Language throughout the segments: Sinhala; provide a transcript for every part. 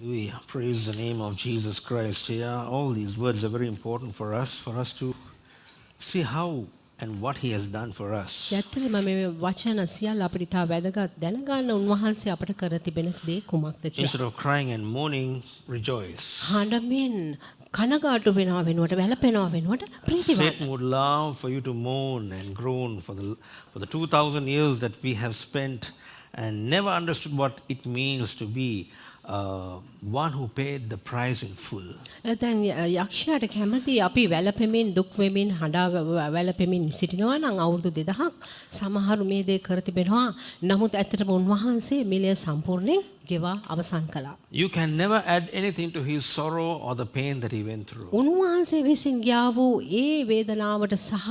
We praise the name of Jesus Christ. Yeah, all these words are very important for us to see how and what He has done for us. ඇත්තටම මේ වචන සියල්ල අපිට ඉතා වැදගත් දැනගන්න උන්වහන්සේ අපට කර තිබෙන දේ කුමක්ද කියලා. Instead of crying and mourning, rejoice. හඬමින් කනගාටු වෙනවා වෙනුවට වැළපෙනවා වෙනුවට ප්‍රීතිමත්. Satan would love for you to mourn and groan for the 2,000 years that we have spent and never understood what it means to be one who paid the price in full. දැන් යක්ෂයාට කැමති අපි වැළපෙමින් දුක් වෙමින් හඬා වැළපෙමින් සිටිනවා නම් අවුරුදු 2000ක් සමහරු මේ දේ කර තිබෙනවා. නමුත් ඇත්තටම උන්වහන්සේ මිලය සම්පූර්ණයෙන් ගෙවා අවසන් කළා. You can never add anything to his sorrow or the pain that he went through. උන්වහන්සේ විසින් ගියා වූ ඒ වේදනාවට සහ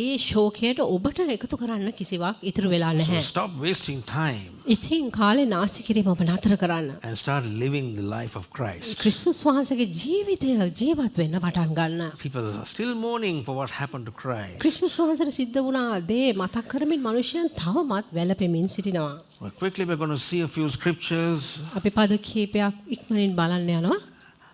ඒ ශෝකයට ඔබට එකතු කරන්න කිසිවක් ඉතුරු වෙලා So නැහැ. stop wasting time ඉතින් කාලේ නාස්ති කිරීම ඔබ නතර කරන්න. and start living the life of Christ. ක්‍රිස්තුස් වහන්සේගේ ජීවිතය ජීවත් වෙන්න පටන් ගන්න. People are still mourning for what happened to Christ. ක්‍රිස්තුස් වහන්සේට සිද්ධ වුණා දේ මතක් කරමින් මිනිසයන් තවමත් වැළපෙමින් සිටිනවා. Well, quickly we're going to see a few scriptures. අපි පද කීපයක් ඉක්මනින් බලන්න යනවා.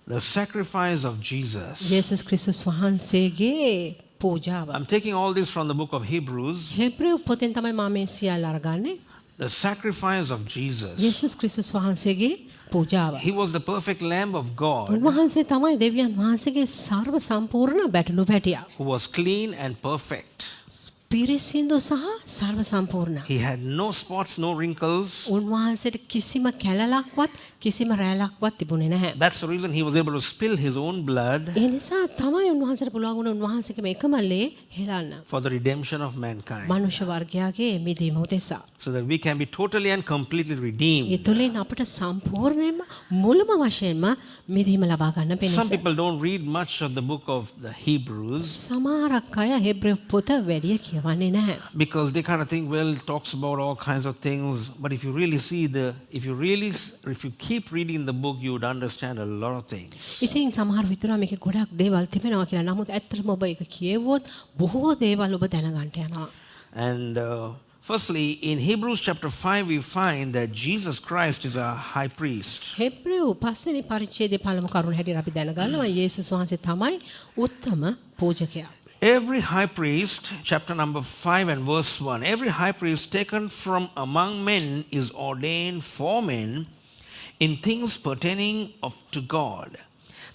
The sacrifice of Jesus. යේසුස් ක්‍රිස්තුස් වහන්සේගේ පූජාව. I'm taking all this from the book of Hebrews. හෙබ්‍රේව පොතෙන් තමයි මම මේ සියල්ල අරගන්නේ. The sacrifice of Jesus. යේසුස් ක්‍රිස්තුස් වහන්සේගේ පූජාව. He was the perfect Lamb of God උන්වහන්සේ තමයි දෙවියන් වහන්සේගේ සර්ව සම්පූර්ණ බැටළු පැටියා. who was clean and perfect. පිරිසිදු සහ සර්ව සම්පූර්ණ. He had no spots, no wrinkles. උන්වහන්සේට කිසිම කැලලක්වත් කිසිම රැළක්වත් තිබුණේ නැහැ. That's the reason he was able to spill his own blood ඒ නිසා තමයි උන්වහන්සේට පුළුවන් වුණේ උන්වහන්සේගේ මේකම ලේ හෙලන්න. for the redemption of mankind. මනුෂ්‍ය වර්ගයාගේ මිදීම උදෙසා. So that we can be totally and completely A redeemed. තුළින් අපට සම්පූර්ණයෙන්ම මුළුම වශයෙන්ම මිදීම ලබා ගන්න Some පිණිස. people don't read much of the book of the Hebrews සමහරක් අය හෙබ්‍රේව පොත වැඩි කියවන්නේ නැහැ. because they kind of think, well, it talks about all kinds of things. But if you really see if you keep reading the book, you would understand a lot of things. ඉතින් සමහර විතර මේක ගොඩක් දේවල් තිබෙනවා කියලා. නමුත් ඇත්තටම ඔබ ඒක කියවුවොත් බොහෝ දේවල් ඔබ දැනගන්න යනවා. And firstly, in Hebrews chapter 5, we find that Jesus Christ is a high priest. හෙබ්‍රේව 5 වෙනි පරිච්ඡේදයේ පළමු කරුණ හැටියට අපි දැනගන්නවා යේසුස් වහන්සේ තමයි උත්තම පූජකයා. Every high priest, chapter number 5 and verse 1, every high priest taken from among men is ordained for men in things pertaining to God,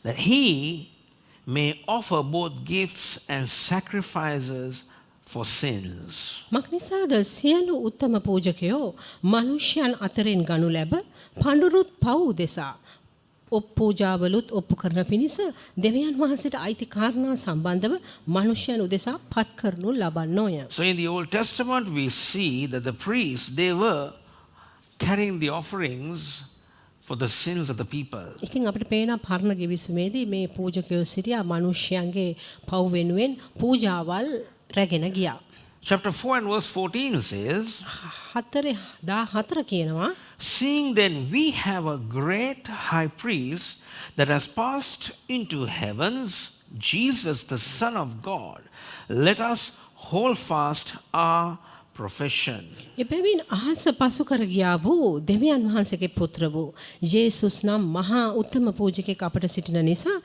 that he may offer both gifts and sacrifices for sins. මක්නිසාද සියලු උත්තම පූජකයෝ මනුෂ්‍යයන් අතරින් ගනු ලැබ පඬුරුත් පව් දෙසා පූජාවලුත් ඔප්පු කරන පිණිස දෙවියන් වහන්සේට අයිති කාරණා සම්බන්ධව මනුෂ්‍යයන් උදෙසා පත් කරනු ලබන්නෝය. So in the Old Testament, we see that the priests, they were carrying the offerings for the sins of the people. ඉතින් අපිට පේන පරණ ගිවිසුමේදී මේ පූජකයෝ සිටියා මනුෂ්‍යයන්ගේ පව් වෙනුවෙන් පූජාවල් රැගෙන ගියා. Chapter 4 and verse 14 says, 4:14 කියනවා seeing then we have a great high priest that has passed into heavens, Jesus the Son of God, let us hold fast our profession. එබැවින් අහස පසු කර ගියා වූ දෙවියන් වහන්සේගේ පුත්‍ර වූ යේසුස් නම් මහා උත්තම පූජකෙක් අපට සිටින නිසා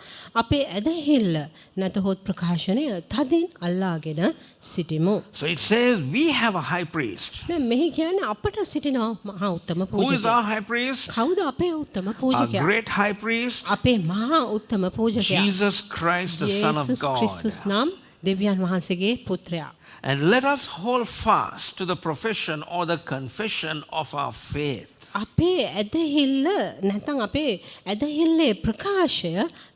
අපේ ඇදහිල්ල නැතහොත් ප්‍රකාශනය තදින් අල්ලාගෙන සිටිමු. So it says we have a high priest. දැන් මෙහි කියන්නේ අපට සිටින මහා උත්තම Who is පූජකයා. our high priest? කවුද අපේ උත්තම Our පූජකයා? great high priest, අපේ මහා උත්තම පූජකයා. Jesus Christ, the Son of යේසුස් ක්‍රිස්තුස් God. නම් දෙවියන් වහන්සේගේ පුත්‍රයා. And let us hold fast to the profession or the confession of our faith. අපේ ඇදහිල්ල නැත්නම් අපේ ඇදහිල්ලේ ප්‍රකාශය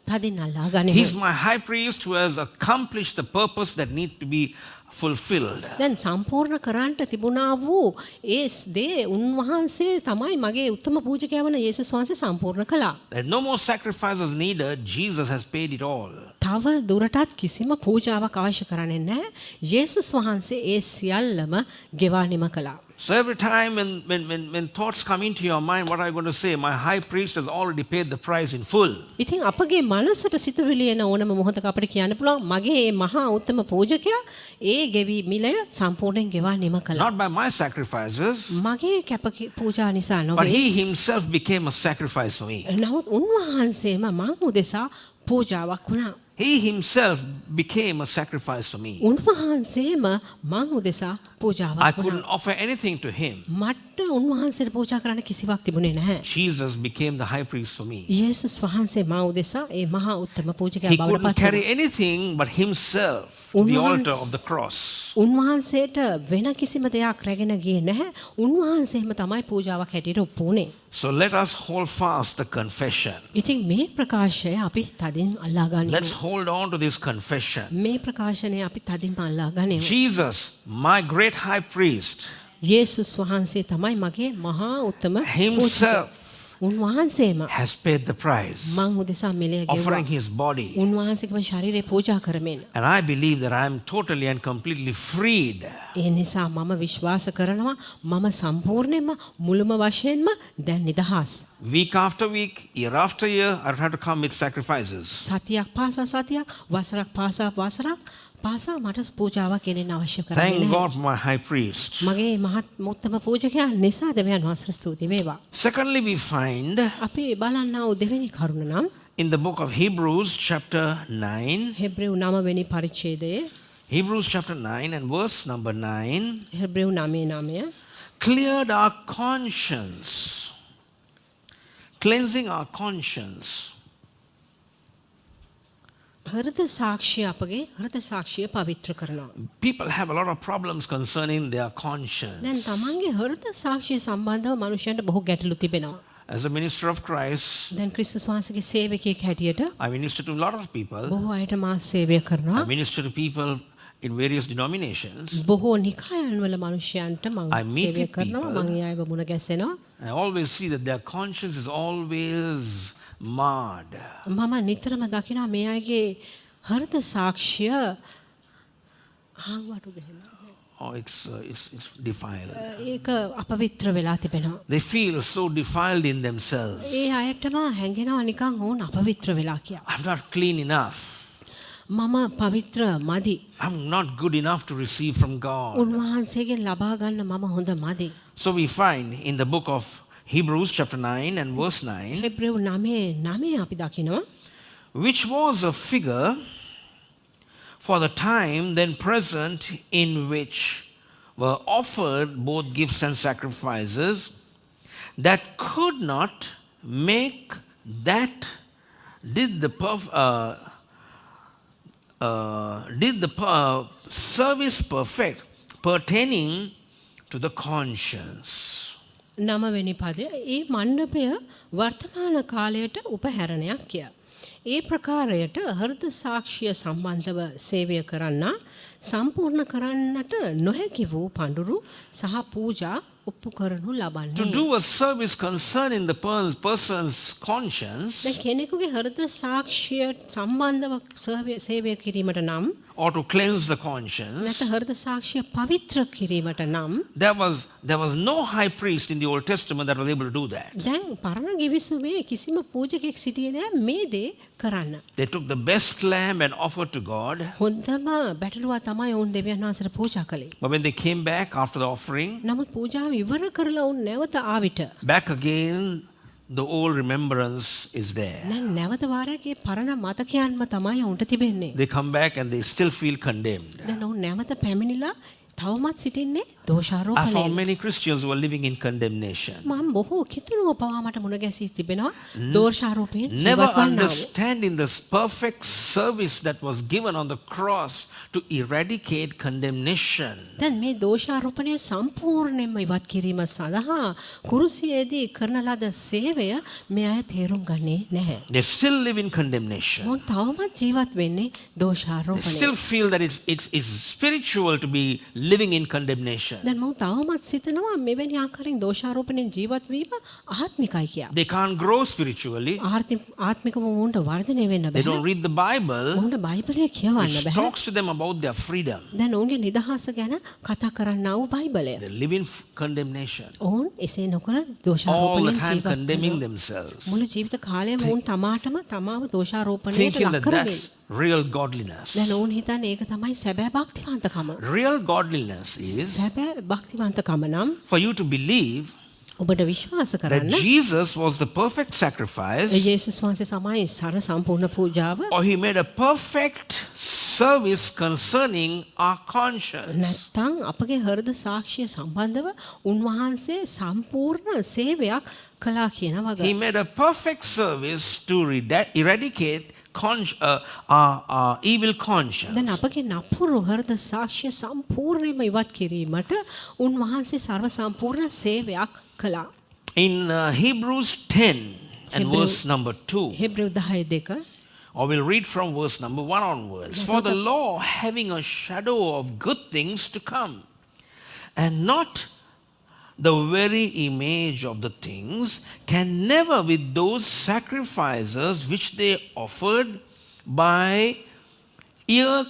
තදින් අල්ලා ගනිමු. He's my high priest who has accomplished the purpose that need to be fulfilled. දැන් සම්පූර්ණ කරන්නට තිබුණා වූ ඒ දේ උන්වහන්සේ තමයි මගේ උත්තම පූජකයා වන යේසුස් වහන්සේ සම්පූර්ණ කළා. There's no more sacrifices needed. Jesus has paid it all. තව දුරටත් කිසිම පූජාවක් අවශ්‍ය කරන්නේ නැහැ. යේසුස් වහන්සේ ඒ සියල්ලම ගෙවා නිම කළා. So every time when thoughts come into your mind, what are you going to say? My high priest has already paid the price in full. ඉතින් අපගේ මනසට සිතුවිලි එන ඕනම මොහොතක අපිට කියන්න පුළුවන් මගේ මේ මහා උත්තම පූජකයා ඒ ගෙවි මිලය සම්පූර්ණයෙන් ගෙවා නිම කළා. Not by my sacrifices, මගේ කැප පූජා නිසා but නොවේ. he himself became a sacrifice for me. නමුත් උන්වහන්සේම මං උදෙසා පූජාවක් වුණා. He himself became a sacrifice for me. උන්වහන්සේම මං උදෙසා I පූජාවක් වුණා. couldn't offer anything to him. මට උන්වහන්සේට පූජා කරන්න කිසිවක් තිබුණේ නැහැ. Jesus became the high priest for me. යේසුස් වහන්සේ මා උදෙසා ඒ මහා උත්තම පූජකයා He බවට couldn't පත් carry වුණා. anything but himself to the altar of the cross. උන්වහන්සේට වෙන කිසිම දෙයක් රැගෙන ගියේ නැහැ. උන්වහන්සේම තමයි පූජාවක් හැටියට ඔප්පු වුණේ. So let us hold fast the confession. ඉතින් මේ ප්‍රකාශය අපි තදින් අල්ලා Let's ගනිමු. hold on to this confession. මේ ප්‍රකාශනය අපි තදින්ම අල්ලා ගනිමු. Jesus, my great high priest, යේසුස් වහන්සේ තමයි මගේ මහා උත්තම himself උන්වහන්සේම has paid the price, මං උදෙසා මෙලය offering ගෙවුවා. his body. උන්වහන්සේගේම ශරීරය පූජා කරමින්. And I believe that I am totally and completely freed ඒ නිසා මම විශ්වාස කරනවා මම සම්පූර්ණයෙන්ම මුළුම වශයෙන්ම දැන් නිදහස්. week after week, year after year. I don't have to come with sacrifices. සතියක් පාසා සතියක් වසරක් පාසා වසරක් පාසා මට පූජාවක් ගෙනෙන්න අවශ්‍ය කරන්නේ Thank නැහැ. God for my high priest. මගේ මහත් උත්තම පූජකයා නිසා දෙවියන් වහන්සේට ස්තුති වේවා. Secondly, we find අපි බලන්නා වූ දෙවෙනි කරුණ නම් in the book of Hebrews chapter 9, Hebrew 9 වෙනි පරිච්ඡේදයේ Hebrews chapter 9 and verse number 9, Hebrew 9:9 cleared our conscience, cleansing our conscience. හෘද සාක්ෂිය අපගේ හෘද සාක්ෂිය පවිත්‍ර කරනවා. People have a lot of problems concerning their දැන් conscience. තමන්ගේ හෘද සාක්ෂිය සම්බන්ධව මනුෂ්‍යයන්ට බොහෝ ගැටලු තිබෙනවා. As a minister of Christ, දැන් ක්‍රිස්තුස් වහන්සේගේ සේවකයෙක් හැටියට I minister to a lot of people. බොහෝ අයට මා සේවය කරනවා. I minister to people in various denominations. බොහෝ නිකායන් වල මනුෂ්‍යයන්ට මම I meet සේවය with කරනවා. people. මම ඒ අයව මුණ ගැසෙනවා. I always see that their conscience is always marred. මම නිතරම දකිනවා මේ අයගේ හෘද සාක්ෂිය හාංවටු ගහනවා. Oh, it's defiled. ඒක අපවිත්‍ර වෙලා තිබෙනවා. They feel so defiled in themselves. ඒ අයටම හැඟෙනවා නිකන් ඕන අපවිත්‍ර වෙලා කියලා. I'm not clean enough. මම පවිත්‍ර මදි. I'm not good enough to receive from God. උන්වහන්සේගෙන් ලබා ගන්න මම හොඳ මදි. So we find in the book of Hebrews chapter 9 and verse 9, Hebrew 9:9 අපි දකිනවා. which was a figure for the time then present in which were offered both gifts and sacrifices that could not make that did the service perfect pertaining to the conscience. 9 වෙනි පදය ඒ මණ්ඩපය වර්තමාන කාලයට උපහැරණයක් කිය. ඒ ප්‍රකාරයට හෘද සාක්ෂිය සම්බන්ධව සේවය කරන්න සම්පූර්ණ කරන්නට නොහැකි වූ පඬුරු සහ පූජා ඔප්පු කරනු To ලබන්නේ. do a service concerning the person's conscience දැන් කෙනෙකුගේ හෘද සාක්ෂිය සම්බන්ධව සේවය කිරීමට නම් or to cleanse the conscience, නැත්නම් හෘද සාක්ෂිය පවිත්‍ර කිරීමට නම් there was no high priest in the Old Testament that was able to do that. දැන් පරණ ගිවිසුමේ කිසිම පූජකෙක් සිටියේ නැහැ මේ දේ කරන්න. They took the best lamb and offered to God. හොඳම බැටළුවා තමයි ඔවුන් දෙවියන් වහන්සේට පූජා කළේ. But when they came back after the offering, නමුත් පූජාව ඉවර කරලා ඔවුන් නැවත ආවිට back again, the old remembrance is there. දැන් නැවත වාරයක් ඒ පරණ මතකයන්ම තමයි ඔවුන්ට තිබෙන්නේ. They come back and they still feel condemned. දැන් ඔවුන් නැවත පැමිණිලා තවමත් සිටින්නේ I found දෝෂාරෝපණයෙන්. many Christians who are living in condemnation. මම බොහෝ කිතුණුව පවා මට මුණ ගැසී තිබෙනවා දෝෂාරෝපයෙන් Never ජීවත් වන්නා වූ. understanding this perfect service that was given on the cross to eradicate condemnation. දැන් මේ දෝෂාරෝපණය සම්පූර්ණයෙන්ම ඉවත් කිරීම සඳහා කුරුසියේදී කරන ලද සේවය මේ අය තේරුම් ගන්නේ නැහැ. They still live in condemnation. මොන් තවමත් ජීවත් වෙන්නේ They දෝෂාරෝපණය. still feel that it's spiritual to be living in condemnation. දැන් මම තවමත් සිතනවා මෙවැනි ආකාරයෙන් දෝෂාරෝපණයෙන් ජීවත් වීම ආත්මිකයි කියලා. They can't grow spiritually. ආත්මිකව වුණට වර්ධනය වෙන්න They බෑ. don't read the Bible, වුණට බයිබලය කියවන්න which බෑ. talks to them about their freedom. දැන් ඔවුන්ගේ නිදහස ගැන කතා කරන්නා වූ බයිබලය. They live in condemnation. ඔවුන් එසේ නොකර All the දෝෂාරෝපණයෙන් time ජීවත් condemning වෙනවා. themselves. මුළු ජීවිත කාලයම ඔවුන් තමාටම තමාව දෝෂාරෝපණයට Thinking ලක් that කරමින්. that's real godliness. දැන් ඔවුන් හිතන්නේ ඒක තමයි සැබෑ භක්තිවන්තකම. Real godliness is සැබෑ භක්තිවන්තකම නම් for you to believe ඔබට විශ්වාස that කරන්න Jesus was the perfect sacrifice, යේසුස් වහන්සේ තමයි සර සම්පූර්ණ පූජාව. or he made a perfect service concerning our conscience. නැත්තම් අපගේ හෘද සාක්ෂිය සම්බන්ධව උන්වහන්සේ සම්පූර්ණ සේවයක් කළා කියන වගේ. He made a perfect service to eradicate our evil conscience. දැන් අපගේ නපුරු හෘද සාක්ෂිය සම්පූර්ණයෙන්ම ඉවත් කිරීමට උන්වහන්සේ ਸਰව සම්පූර්ණ සේවයක් කළා. In Hebrews 10 and verse number 2, Hebrew 10:2 or we'll read from verse number 1 onwards. For the law, having a shadow of good things to come, and not the very image of the things, can never with those sacrifices which they offered by ear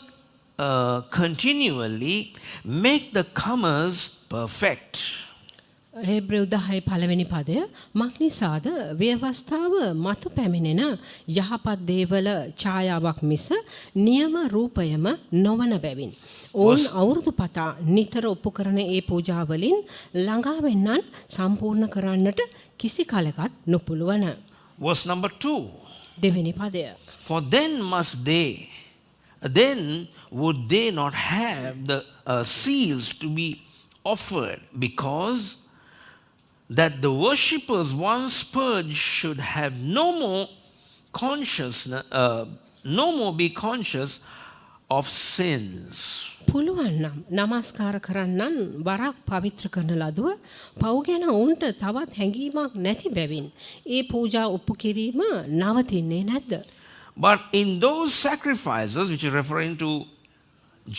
continually make the comers perfect. Hebrew 10 පළවෙනි පදය මක්නිසාද ව්‍යවස්ථාව මතු පැමිණෙන යහපත් දේවල ඡායාවක් මිස නියම රූපයම නොවන බැවින් ඔවුන් අවුරුදු පතා නිතර ඔප්පු කරන ඒ පූජාවලින් ළඟා වෙන්නන් සම්පූර්ණ කරන්නට කිසි කලකත් නොපුළුවන. Verse number 2. දෙවෙනි පදය. For then would they not have the seals to be offered, because that the worshippers once purged should have no more be conscious of sins. පුළුවන් නම් නමස්කාර කරන්නන් වරක් පවිත්‍ර කරන ලදුව පව් ගැන ඔවුන්ට තවත් හැඟීමක් නැති බැවින් ඒ පූජා ඔප්පු කිරීම නවතින්නේ නැද්ද? But in those sacrifices, which is referring to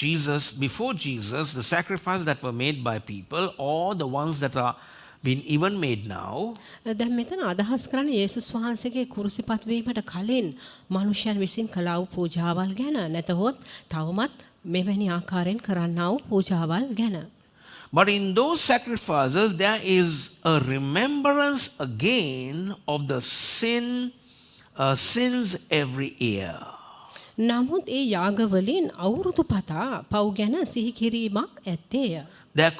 Jesus, before Jesus, the sacrifices that were made by people, or the ones that are been even made now, දැන් මෙතන අදහස් කරන්නේ යේසුස් වහන්සේගේ කුරුසිපත් වීමට කලින් මනුෂ්‍යයන් විසින් කළා වූ පූජාවල් ගැන නැතහොත් තවමත් මෙවැනි ආකාරයෙන් කරන්නා වූ පූජාවල් ගැන. but in those sacrifices there is a remembrance again of the sins every year. නමුත් ඒ යාගවලින් අවුරුදු පතා පව් ගැන සිහි කිරීමක් ඇත්තේය. There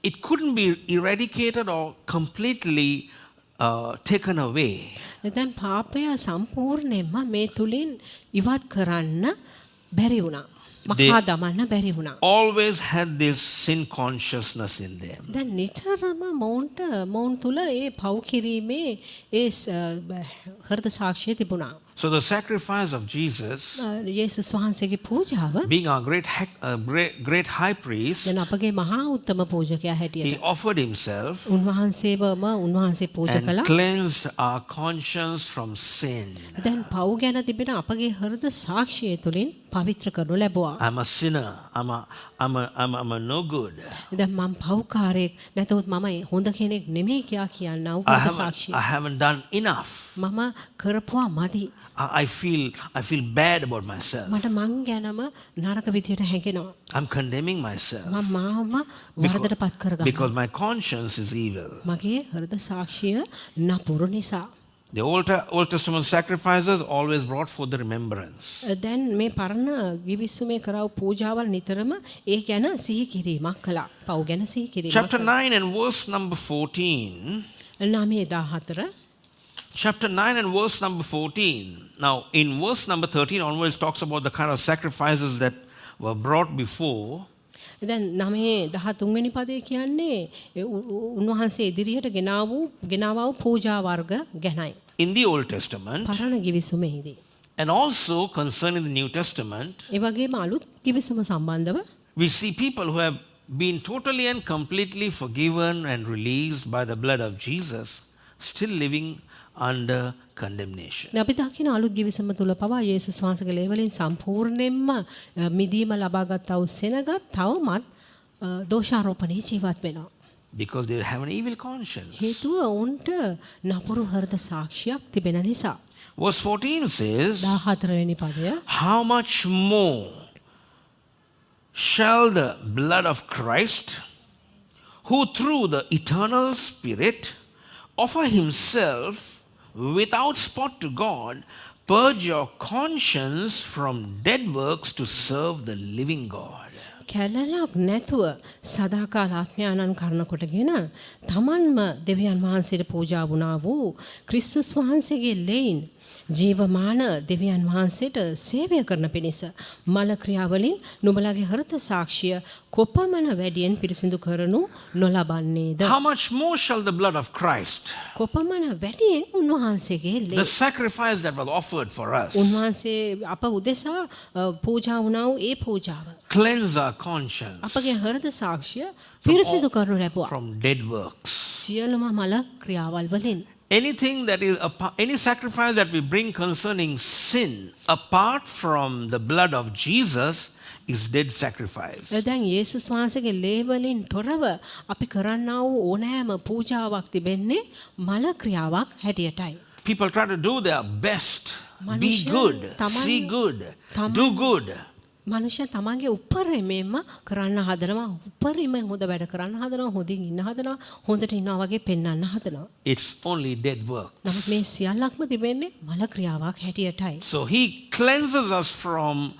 it couldn't be eradicated or completely taken away. දැන් පාපය සම්පූර්ණයෙන්ම මේ තුලින් ඉවත් කරන්න බැරි වුණා. මහා දමන්න බැරි වුණා. Always had this sin consciousness in them. දැන් නිතරම මොවුන් තුල ඒ පව් කිරීමේ ඒ හෘද සාක්ෂිය තිබුණා. So the sacrifice of Jesus, යේසුස් වහන්සේගේ පූජාව being our great high priest, දැන් අපගේ මහා උත්තම පූජකයා he හැටියට offered himself උන්වහන්සේ පූජා and කළා. cleansed our conscience from sin. දැන් පව් ගැන තිබෙන අපගේ හෘද සාක්ෂිය තුලින් පවිත්‍ර කරනු ලැබුවා. I'm a sinner. I'm a no good. දැන් මම පව්කාරයෙක් නැතොත් මම හොඳ කෙනෙක් නෙමෙයි කියලා කියනවා හෘද සාක්ෂිය. I haven't done enough. මම කරපුවා මදි. I feel bad about myself. මට මං ගැනම නරක විදියට හැඟෙනවා. I'm condemning myself මම මාවම වරදටපත් කරගන්නවා. because my conscience is evil. මගේ හෘද සාක්ෂිය නපුරු නිසා. The Old Testament sacrifices always brought forth the remembrance. දැන් මේ පරණ ගිවිසුමේ කරව පූජාවල් නිතරම ඒ ගැන සිහි කිරීමක් කළා. පව් ගැන සිහි කිරීමක්. Chapter 9 and verse number 14. 9:14 Chapter 9 and verse number 14. Now, in verse number 13 onwards, talks about the kind of sacrifices that were brought before. දැන් 9:13 වෙනි පදේ කියන්නේ උන්වහන්සේ ඉදිරියට ගෙනාවා වූ පූජා වර්ග ගැනයි. In the Old Testament, පරණ ගිවිසුමේදී. and also concerning the New Testament, ඒ වගේම අලුත් ගිවිසුම සම්බන්ධව we see people who have been totally and completely forgiven and released by the blood of Jesus still living under condemnation. අපි දකින අලුත් ගිවිසුම තුල පවා යේසුස් වහන්සේගේ ලේ වලින් සම්පූර්ණයෙන්ම මිදීම ලබාගත් වූ සෙනග තවමත් දෝෂාරෝපණේ ජීවත් වෙනවා. Because they have an evil conscience. හේතුව ඔවුන්ට නපුරු හෘද සාක්ෂියක් තිබෙන නිසා. Verse 14 says, 14 වෙනි පදය how much more shall the blood of Christ, who through the eternal Spirit offer himself without spot to God, purge your conscience from dead works to serve the living God. කැලලක් නැතුව සදාකාල ආත්මයානන් කරන කොටගෙන තමන්ම දෙවියන් වහන්සේට පූජා වුණා වූ ක්‍රිස්තුස් වහන්සේගේ ලෙයින් ජීවමාන දෙවියන් වහන්සේට සේවය කරන පිණිස මල ක්‍රියාවලින් නුඹලාගේ හෘද සාක්ෂිය කොපමණ වැඩියෙන් පිරිසිදු කරනු නොලබන්නේද? How much more shall the blood of Christ, කොපමණ වැඩියෙන් උන්වහන්සේගේ the ලේ sacrifice that was offered for us, උන්වහන්සේ අප උදෙසා පූජා වුණා වූ ඒ පූජාව cleanse our conscience අපගේ හෘද සාක්ෂිය පිරිසිදු කරනු ලැබුවා. from dead works? සියලුම මල ක්‍රියාවල් වලින් Anything that is any sacrifice that we bring concerning sin apart from the blood of Jesus is dead sacrifice. දැන් යේසුස් වහන්සේගේ ලේ වලින් තොරව අපි කරන්නා වූ ඕනෑම පූජාවක් තිබෙන්නේ මල ක්‍රියාවක් හැටියටයි. People try to do their best, be Manusia good, taman- see good, taman- do good. මනුෂ්‍ය තමන්ගේ උපරිමයෙන්ම කරන්න හදනවා, උපරිමයෙන් හොඳ වැඩ කරන්න හදනවා, හොඳින් ඉන්න හදනවා, හොඳට ඉන්නවා වගේ පෙන්වන්න හදනවා. It's only dead work. නමුත් මේ සියල්ලක්ම තිබෙන්නේ මල ක්‍රියාවක් හැටියටයි. So he cleanses us from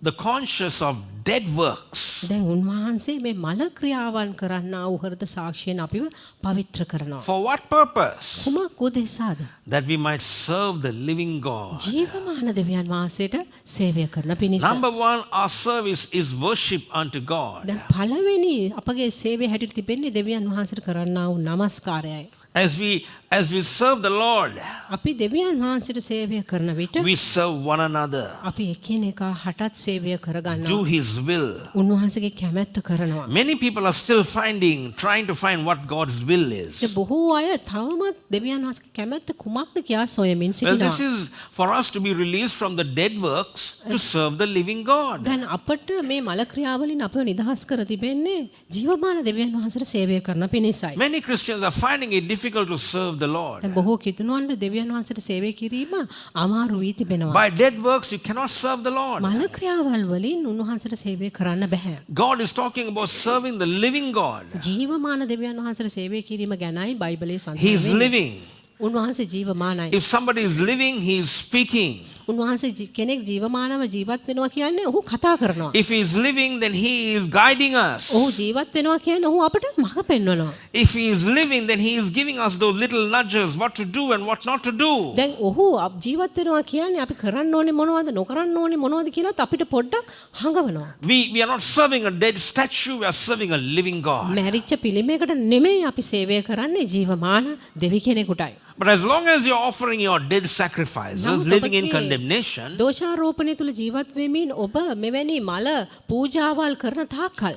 the conscience of dead works. දැන් උන්වහන්සේ මේ මල ක්‍රියාවන් කරන්නා වූ හෘද සාක්ෂියෙන් අපිව පවිත්‍ර කරනවා. For what purpose? කුමක් උදෙසාද? That we might serve the living God. ජීවමාන දෙවියන් වහන්සේට සේවය කරන පිණිස. Number one, our service is worship unto God. දැන් පළවෙනි අපගේ සේවය හැටියට තිබෙන්නේ දෙවියන් වහන්සේට කරන්නා වූ නමස්කාරයයි. As we serve the Lord, අපි දෙවියන් වහන්සේට සේවය කරන විට we serve one another, අපි එකිනෙකා හටත් සේවය do කරගන්නවා. his will. උන්වහන්සේගේ කැමැත්ත කරනවා. Many people are still trying to find what God's will is. බොහෝ අය තවමත් දෙවියන් වහන්සේගේ කැමැත්ත කුමක්ද කියා සොයමින් Well, this සිටිනවා. is for us to be released from the dead works to serve the living God. දැන් අපට මේ මල ක්‍රියාවලින් අපව නිදහස් කර තිබෙන්නේ ජීවමාන දෙවියන් වහන්සේට සේවය කරන පිණිසයි. Many Christians are finding it difficult to serve the Lord. දැන් බොහෝ කිතුණුවන්ට දෙවියන් වහන්සේට සේවය කිරීම අමාරු වී තිබෙනවා. By dead works, you cannot serve the Lord. මල ක්‍රියාවල් වලින් උන්වහන්සේට සේවය කරන්න බෑ. God is talking about serving the living God. ජීවමාන දෙවියන් වහන්සේට සේවය කිරීම ගැනයි බයිබලයේ He is සඳහන් වෙන්නේ. living. උන්වහන්සේ ජීවමානයි. If somebody is living, he is speaking. උන්වහන්සේ කෙනෙක් ජීවමානව ජීවත් වෙනවා කියන්නේ ඔහු කතා කරනවා. If he is living, then he is guiding us. ඔහු ජීවත් වෙනවා කියන්නේ ඔහු අපට මඟ පෙන්වනවා. If he is living, then he is giving us those little nudges, what to do and what not to do. දැන් ඔහු ජීවත් වෙනවා කියන්නේ අපි කරන්න ඕනේ මොනවද නොකරන්න ඕනේ මොනවද කියලාත් අපිට පොඩ්ඩක් හංගවනවා. We are not serving a dead statue, we are serving a living God. මැරිච්ච පිළිමයකට නෙමෙයි අපි සේවය කරන්නේ ජීවමාන දෙවි කෙනෙකුටයි. But as long as you're offering your dead sacrifices, නමුත් living in ඔබගේ condemnation, දෝෂාරෝපණය තුල ජීවත් වෙමින් ඔබ මෙවැනි මල පූජාවල් කරන තාක්කල්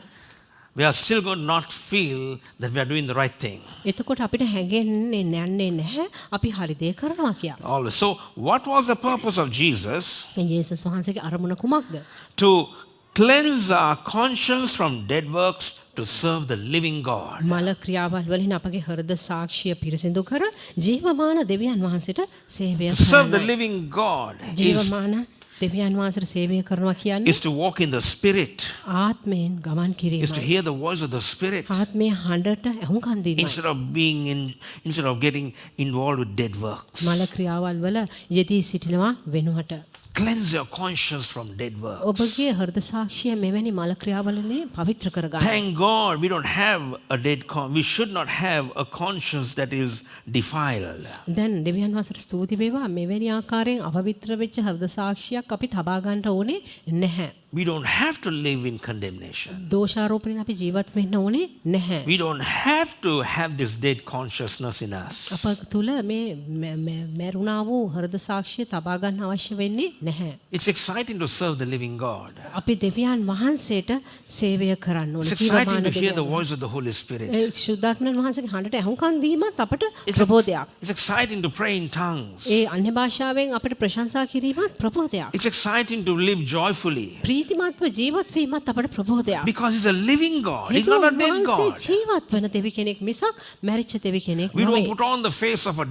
we are still going to not feel that we are doing the right thing. එතකොට අපිට හැඟෙන්නේ නැන්නේ නැහැ අපි හරි දේ කරනවා කියලා. Always. So, what was the purpose of Jesus? යේසුස් වහන්සේගේ අරමුණ කුමක්ද? To cleanse our conscience from dead works to serve the living God. මල ක්‍රියාවල් වලින් අපගේ හෘද සාක්ෂිය පිරිසිදු කර ජීවමාන දෙවියන් වහන්සේට සේවය To serve the කරනවා. living God ජීවමාන දෙවියන් වහන්සේට සේවය කරනවා කියන්නේ is to walk in the Spirit, ආත්මයෙන් ගමන් is to කිරීමයි. hear the voice of the Spirit ආත්මයේ හඬට ඇහුම්කන් දීමයි. instead of getting involved with dead works. මල ක්‍රියාවල් වල යෙදී සිටිනවා වෙනුවට. Cleanse your conscience from dead works. ඔබගේ හෘද සාක්ෂිය මෙවැනි මල ක්‍රියාවලින් පවිත්‍ර කරගන්න. Thank God we don't have we should not have a conscience that is defiled. දැන් දෙවියන් වහන්සේට ස්තුති වේවා මෙවැනි ආකාරයෙන් අපවිත්‍ර වෙච්ච හෘද සාක්ෂියක් අපි තබා ගන්නට ඕනේ නැහැ. We don't have to live in condemnation. දෝෂාරෝපණයෙන් අපි ජීවත් වෙන්න ඕනේ නැහැ. We don't have to have this dead consciousness in us. අප තුල මේ මරුණා වූ හෘද සාක්ෂිය තබා ගන්න අවශ්‍ය වෙන්නේ නැහැ. It's exciting to serve the living God. අපි දෙවියන් වහන්සේට සේවය කරන්න It's ඕනේ. exciting to hear the voice of the Holy Spirit. ඒ ශුද්ධාත්මයන් වහන්සේගේ හඬට ඇහුම්කන් දීමත් අපට ප්‍රබෝධයක්. It's exciting to pray in tongues. ඒ අන්‍ය භාෂාවෙන් අපට ප්‍රශංසා කිරීමත් ප්‍රබෝධයක්. It's exciting to live joyfully. ප්‍රීතිමත්ව ජීවත් වීමත් අපට ප්‍රබෝධයක්. Because He's a living God. He's not a dead God. ජීවත් වන දෙවි කෙනෙක් මිසක් මැරිච්ච දෙවි කෙනෙක් We නෙවෙයි. don't put on the face of a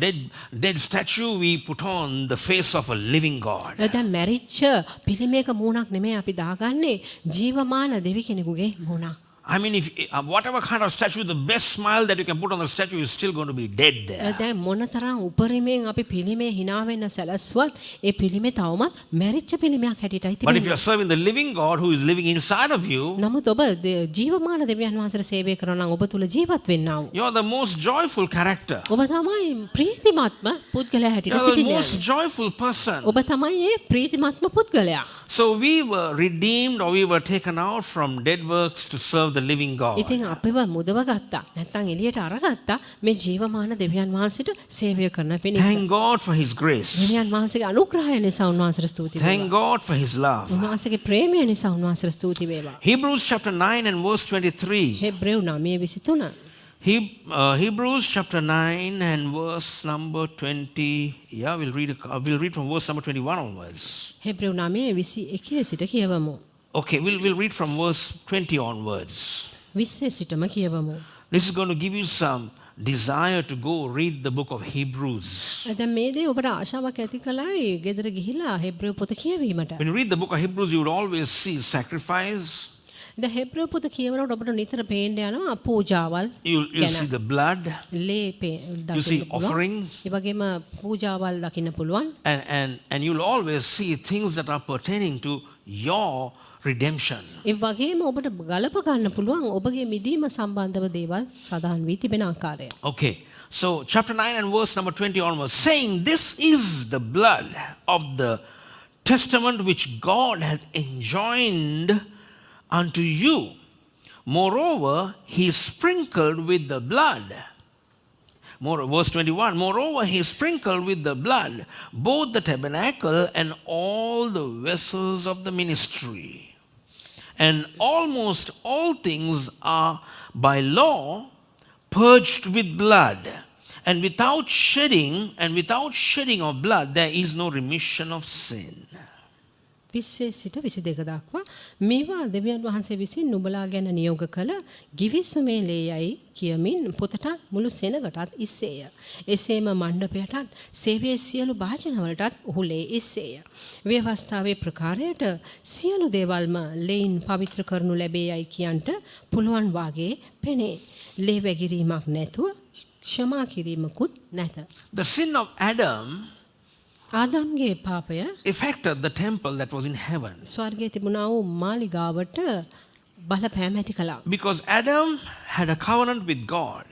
dead statue. We put on the face of a living God. දැන් මැරිච්ච පිළිමයක මූණක් නෙමෙයි අපි දාගන්නේ ජීවමාන දෙවි කෙනෙකුගේ මූණක්. I mean, if whatever kind of statue, the best smile that you can put on the statue is still going to be dead there. දැන් මොනතරම් උපරිමයෙන් අපි පිළිමේ hina වෙන්න සැලැස්සුවත් ඒ පිළිමේ තවමත් මැරිච්ච පිළිමයක් හැටියටයි But if තිබෙන්නේ. you're serving the living God who is living inside of you, නමුත් ඔබ ජීවමාන දෙවියන් වහන්සේට සේවය කරනවා නම් ඔබ තුල ජීවත් වෙන්නා වූ you're the most joyful character. ඔබ තමයි ප්‍රීතිමත්ම පුද්ගලයා හැටියට You're the සිටින්නේ. most joyful person. ඔබ තමයි ඒ ප්‍රීතිමත්ම පුද්ගලයා. So we were redeemed or we were taken out from dead works to serve the living God. ඉතින් අපිව මුදව ගත්තා. නැත්තම් එළියට අරගත්තා මේ ජීවමාන දෙවියන් වහන්සේට සේවය කරන පිණිස. Thank God for His grace. දෙවියන් වහන්සේගේ අනුග්‍රහය නිසා උන්වහන්සේට ස්තුති වේවා. Thank God for His love. උන්වහන්සේගේ ප්‍රේමය නිසා උන්වහන්සේට ස්තුති වේවා. Hebrews chapter 9 and verse 23. හෙබ්‍රේව් 9:23. Hebrews chapter 9 and verse number 20. Yeah, we'll read from verse number 21 onwards. හෙබ්‍රේව් 9:21 සිට කියවමු. Okay, we'll read from verse 20 onwards. 20 සිටම කියවමු. This is going to give you some desire to go read the book of Hebrews. දැන් මේ දේ ඔබට ආශාවක් ඇති කලයි ගෙදර ගිහිලා හෙබ්‍රේව් පොත කියවීමට. When you read the book of Hebrews, you will always see sacrifice. දැන් හෙබ්‍රේව් පොත කියවනකොට ඔබට නිතර පේන්න යනවා පූජාවල්. You'll see the blood. ලේ You see දකින්න පුළුවන්. offerings. ඒ වගේම පූජාවල් දකින්න පුළුවන්. And you'll always see things that are pertaining to your redemption. ඒ වගේම ඔබට ගලප ගන්න පුළුවන් ඔබගේ මිදීම සම්බන්ධව දේවල් සඳහන් වී තිබෙන ආකාරය. Okay, so chapter 9 and verse number 20 onwards, saying, "This is the blood of the testament which God hath enjoined unto you. Moreover, He sprinkled with the blood." Verse 21, "Moreover, He sprinkled with the blood both the tabernacle and all the vessels of the ministry. And almost all things are by law purged with blood. And without shedding of blood, there is no remission of sin." 20 සිට 22 දක්වා මේවා දෙවියන් වහන්සේ විසින් නුඹලා ගැන නියෝග කළ ගිවිසුමේ ලේයයි කියමින් පොතටත් මුළු සෙනගටත් ඉස්සේය. එසේම මණ්ඩපයටත් සේවයේ සියලු භාජනවලටත් ඔහු ලේ ඉස්සේය. ව්‍යවස්ථාවේ ප්‍රකාරයට සියලු දේවල්ම ලේයින් පවිත්‍ර කරනු ලැබේයයි කියන්ට පුළුවන් වාගේ පෙනේ. ලේ වැගිරීමක් නැතුව ක්ෂමා කිරීමකුත් නැත. The sin of Adam ආදම්ගේ පාපය affected the temple that was in heaven. ස්වර්ගයේ තිබුණා වූ මාලිගාවට බලපෑම ඇති කළා. Because Adam had a covenant with God.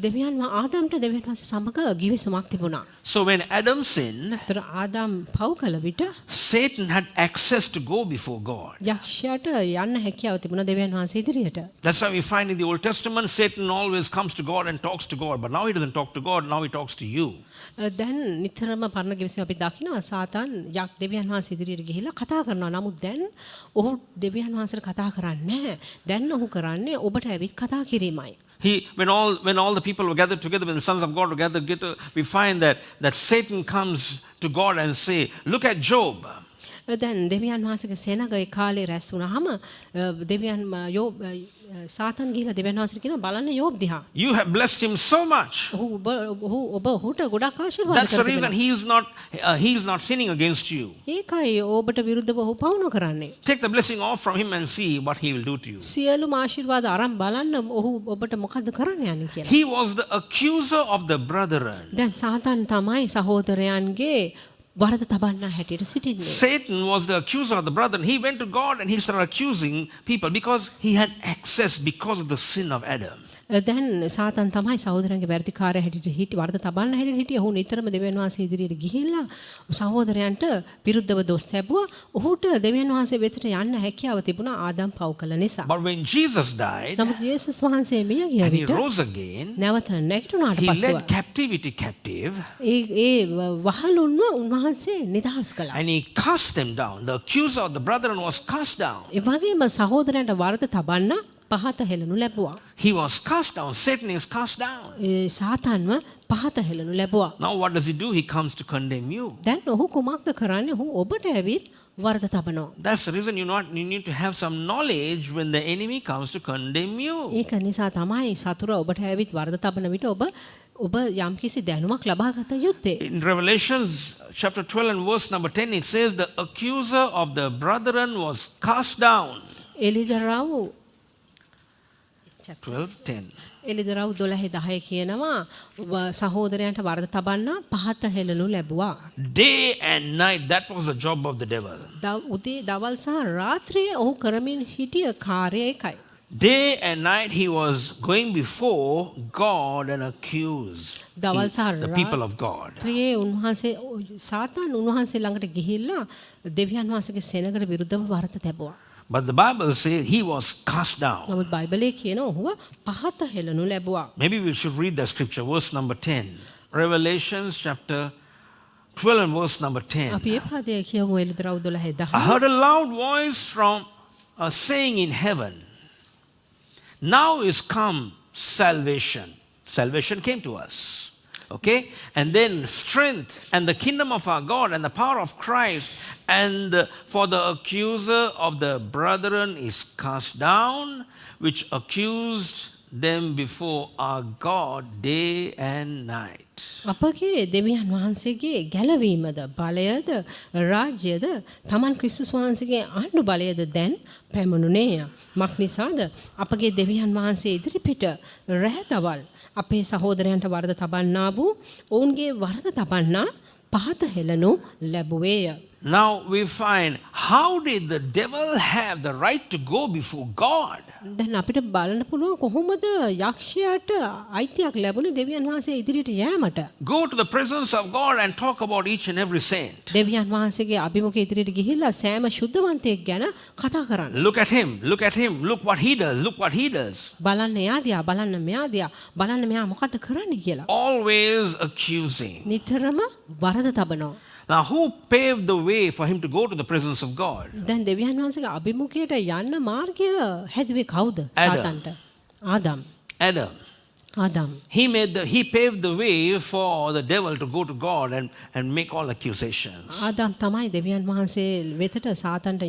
දෙවියන් ආදම්ට දෙවියන් වහන්සේ සමග ගිවිසුමක් තිබුණා. So when Adam sinned, ඒතර ආදම් පව් කළ විට Satan had access to go before God. යක්ෂයාට යන්න හැකියාව තිබුණා දෙවියන් වහන්සේ ඉදිරියට. That's why we find in the Old Testament, Satan always comes to God and talks to God. But now he doesn't talk to God, now he talks to you. දැන් නිතරම පරණ ගිවිසුම අපි දකිනවා සාතන් දෙවියන් වහන්සේ ඉදිරියට ගිහිල්ලා කතා කරනවා. නමුත් දැන් ඔහු දෙවියන් වහන්සේට කතා කරන්නේ නැහැ. දැන් ඔහු කරන්නේ ඔබට ඇවිත් කතා කිරීමයි. When all the people were gathered together, when the sons of God were gathered together, we find that Satan comes to God and say, "Look at Job." දැන් දෙවියන් වහන්සේගේ සෙනග ඒ කාලේ රැස් වුණාම දෙවියන් සාතන් ගිහිල්ලා දෙවියන් වහන්සේට කියනවා බලන්න යෝබ් දිහා. You have blessed him so much. ඔබට ගොඩක් ආශිර්වාද That's the reason he is not sinning against you. ඒකයි ඔබට විරුද්ධව ඔහු පව් නොකරන්නේ. Take the blessing off from him and see what he will do to you. සියලුම ආශිර්වාද අරන් බලන්න ඔහු ඔබට මොකද්ද කරන්න යන්නේ කියලා. He was the accuser of the brethren. දැන් සාතන් තමයි සහෝදරයන්ගේ වරද තබන්න හැටියට සිටින්නේ. Satan was the accuser of the brethren. He went to God and he started accusing people because he had access because of the sin of Adam. දැන් සාතන් තමයි සහෝදරයන්ගේ වැඩිකාරය හැටියට හිටි වර්ධ තබන්න හැටියට හිටිය. ඔහු නිතරම දෙවියන් වහන්සේ ඉදිරියට ගිහිල්ලා සහෝදරයන්ට විරුද්ධව දොස් ලැබුවා. ඔහුට දෙවියන් වහන්සේ වෙතට යන්න හැකියාව තිබුණා ආදම් පව් කළ නිසා. But when Jesus died නමුත් යේසුස් වහන්සේ මිය ගිය and he විට rose again, නැවත නැගිටුණාට he පස්සෙ led captivity captive ඒ වහලුන්ව උන්වහන්සේ නිදහස් කළා. and he cast them down. The accuser of the brethren was cast down. ඒ වගේම සහෝදරයන්ට වර්ධ තබන්න පහත හෙළනු ලැබුවා. He was cast down. Satan is cast down. ඒ සාතන්ව පහත හෙළනු ලැබුවා. Now what does he do? He comes to condemn you. දැන් ඔහු කුමක්ද කරන්නේ? ඔහු ඔබට ඇවිත් වර්ධ තබනවා. That's the reason you need to have some knowledge when the enemy comes to condemn you. ඒක නිසා තමයි සතුර ඔබට ඇවිත් වර්ධ තබන විට ඔබ යම්කිසි දැනුමක් ලබා ගත යුත්තේ. In Revelations chapter 12 and verse number 10, it says the accuser of the brethren was cast down. එලිදරව් 12:10. එලිදරව් 12:10 කියනවා සහෝදරයන්ට වර්ධ තබන්න පහත හෙළනු ලැබුවා. Day and night, that was the job of the devil. උදේ දවල් සහ රාත්‍රියේ ඔහු කරමින් හිටිය කාර්යය එකයි. Day and night he was going before God and accused දවල් සහ the people of God. රාත්‍රියේ උන්වහන්සේ සාතන් උන්වහන්සේ ළඟට ගිහිල්ලා දෙවියන් වහන්සේගේ සෙනඟට විරුද්ධව වර්ධ තැබුවා. But the Bible says he was cast down. නමුත් බයිබලයේ කියන ඔහුව පහත හෙළනු ලැබුවා. Maybe we should read the scripture, verse number 10. Revelations chapter 12 and verse number 10. අපි ඒ පදය කියමු එලිදරව් 12:10. I heard a loud voice from saying in heaven, now is come salvation. Salvation came to us. Okay? And then strength and the kingdom of our God and the power of Christ, and for the accuser of the brethren is cast down, which accused them before our God day and night. අපගේ දෙවියන් වහන්සේගේ ගැලවීමද බලයද රාජ්‍යද තමන් ක්‍රිස්තුස් වහන්සේගේ ආණ්ඩු බලයද දැන් පැමුණුනේය. මක් නිසාද අපගේ දෙවියන් වහන්සේ ඉදිරිපිට රැහ දවල් අපේ සහෝදරයන්ට වරද තබන්නා වූ ඔවුන්ගේ වරද තබන්නා පහත හෙළනු ලැබුවේය. Now we find, how did the devil have the right to go before God? දැන් අපිට බලන්න පුළුවන් කොහොමද යක්ෂයාට අයිතියක් ලැබුණේ දෙවියන් වහන්සේ ඉදිරියට යෑමට. Go to the presence of God and talk about each and every saint. දෙවියන් වහන්සේගේ අභිමුඛය ඉදිරියට ගිහිල්ලා සෑම ශුද්ධවන්තයෙක් ගැන කතා කරන්න. Look at him, look at him, look what he does, look what he does. බලන්න එයා දිහා, බලන්න මෙයා දිහා, බලන්න මෙයා මොකද්ද කරන්නේ කියලා. Always accusing. නිතරම වරද තබනවා. Now who paved the way for him to go to the presence of God? දැන් දෙවියන් වහන්සේගේ අභිමුඛයට යන්න මාර්ගය හැදුවේ කවුද? Adam. සාතන්ට. Adam. Adam. Adam. He paved the way for the devil to go to God and make all accusations. Adam තමයි දෙවියන් වහන්සේ වෙතට සාතන්ට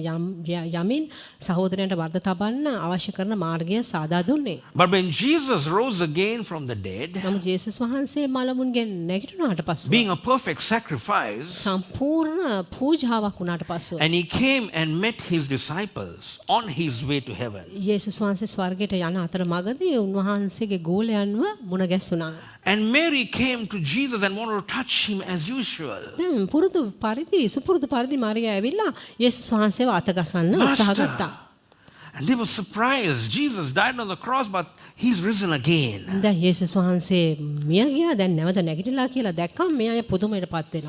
යමින් සහෝදරයන්ට වර්ධ තබන්න අවශ්‍ය කරන මාර්ගය සාදා දුන්නේ. But when Jesus rose again from the dead, නමුත් යේසුස් වහන්සේ මලමුන්ගෙන් නැගිටිනාට පස්සෙ being a perfect sacrifice, සම්පූර්ණ පූජාවක් වුණාට පස්සෙ and he came and met his disciples on his way to heaven. යේසුස් වහන්සේ ස්වර්ගයට යන අතර මගදී උන්වහන්සේගේ ගෝලයන්ව මුණ ගැස්සුණා. And Mary came to Jesus and wanted to touch him as usual. දැන් පුරුදු පරිදි මාරියා ඇවිල්ලා යේසුස් වහන්සේව අත ගසන්න උත්සාහ ගත්තා. And they were surprised. Jesus died on the cross, but he's risen again. දැන් යේසුස් වහන්සේ මිය ගියා දැන් නැවත නැගිටලා කියලා දැක්කම මේ අය පුදුමයට පත්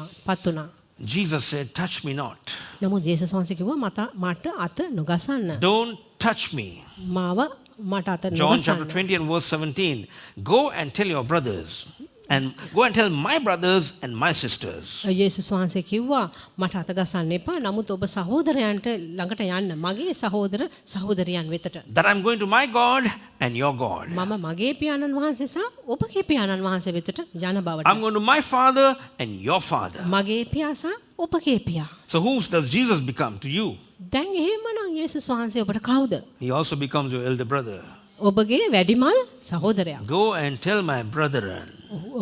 වුණා. Jesus said, touch me not. නමුත් යේසුස් වහන්සේ කිව්වා මට අත නොගසන්න. Don't touch me. මාව මට අත John chapter නොගසන්න. 20 and verse 17. Go and tell your brothers, and go and tell my brothers and my sisters. යේසුස් වහන්සේ කිව්වා මට අත ගසන්න එපා. නමුත් ඔබ සහෝදරයන්ට ළඟට යන්න. මගේ සහෝදර සහෝදරියන් වෙතට. That I'm going to my God and your God. මම මගේ පියාණන් වහන්සේ සහ ඔබගේ පියාණන් වහන්සේ වෙතට යන බවට. I'm going to my father and your father. මගේ පියා සහ ඔබගේ පියා. So who does Jesus become to you? දැන් එහෙමනම් යේසුස් වහන්සේ ඔබට කවුද? He also becomes your elder brother. ඔබගේ වැඩිමල් සහෝදරයා. Go and tell my brethren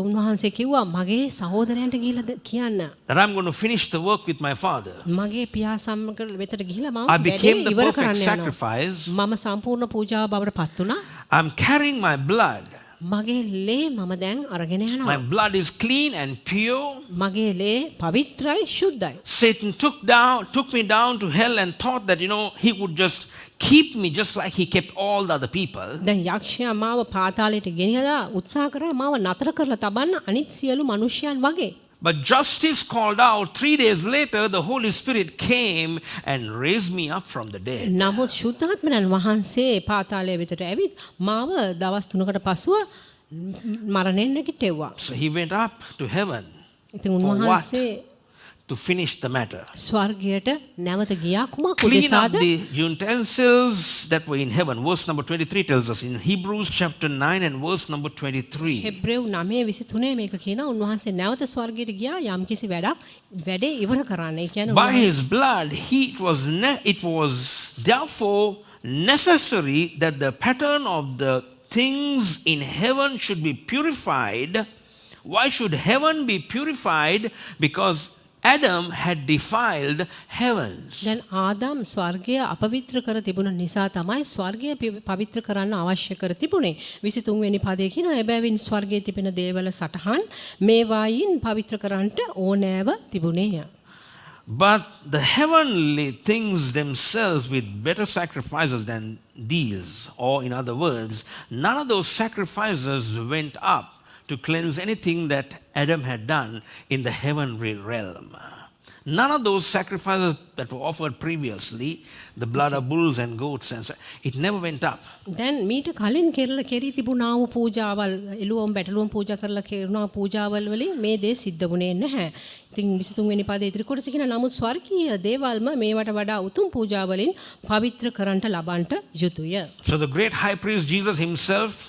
උන්වහන්සේ කිව්වා මගේ සහෝදරයන්ට ගිහිල්ලා කියන්න. that I'm going to finish the work with my father. මගේ පියා සමග වෙතට ගිහිල්ලා මම I became වැඩේ the ඉවර perfect කරන්න යනවා. sacrifice. මම සම්පූර්ණ පූජාව බවට පත් වුණා. I'm carrying my blood මගේ ලේ මම දැන් අරගෙන My යනවා. blood is clean and pure. මගේ ලේ පවිත්‍රයි ශුද්ධයි. Satan took me down to hell and thought that, he would just keep me just like he kept all the other people. දැන් යක්ෂයා මාව පාතාලයට ගෙනියලා උත්සාහ කරා මාව නතර කරලා තබන්න අනිත් සියලු මිනිසයන් වගේ. But justice called out. 3 days later, the Holy Spirit came and raised me up from the dead. නමුත් ශුද්ධාත්මයන් වහන්සේ පාතාලය වෙතට ඇවිත් මාව දවස් 3කට පසුව මරණයෙන් නැගිටෙව්වා. So he went up to heaven. ඉතින් For what? උන්වහන්සේ To finish the matter. ස්වර්ගයට නැවත ගියා කුමක් Clean up උදෙසාද? the utensils that were in heaven. Verse number 23 tells us in Hebrews chapter 9 and verse number 23. හෙබ්‍රේව් 9:23 මේක කියනවා උන්වහන්සේ නැවත ස්වර්ගයට ගියා යම්කිසි වැඩේ ඉවර කරන්න. ඒ කියන්නේ By his blood, it was therefore necessary that the pattern of the things in heaven should be purified. Why should heaven be purified? Because Adam had defiled heavens. දැන් ආදාම් ස්වර්ගය අපවිත්‍ර කර තිබුණ නිසා තමයි ස්වර්ගය පවිත්‍ර කරන්න අවශ්‍ය කර තිබුණේ. 23 වෙනි පදයේ කියනවා එබැවින් ස්වර්ගයේ තිබෙන දේවල සටහන් මේවායින් පවිත්‍ර කරන්නට ඕනෑව තිබුණේය. But the heavenly things themselves with better sacrifices than these, or in other words, none of those sacrifices went up to cleanse anything that Adam had done in the heavenly realm. None of those sacrifices that were offered previously, the blood of bulls and goats, and so, it never went up. දැන් මීට කලින් කෙරී තිබුණා වූ පූජාවල් එළුවම් බැටළුවම් පූජා කරලා කරන පූජාවල් වලින් මේ දේ සිද්ධ වුණේ නැහැ. ඉතින් 23 වෙනි පදයේ ඉදිරි කොටස කියන නමුත් ස්වර්ගීය දේවල්ම මේවට වඩා උතුම් පූජාවලින් පවිත්‍ර කරන්නට ලබන්නට යුතුය. So the great high priest Jesus himself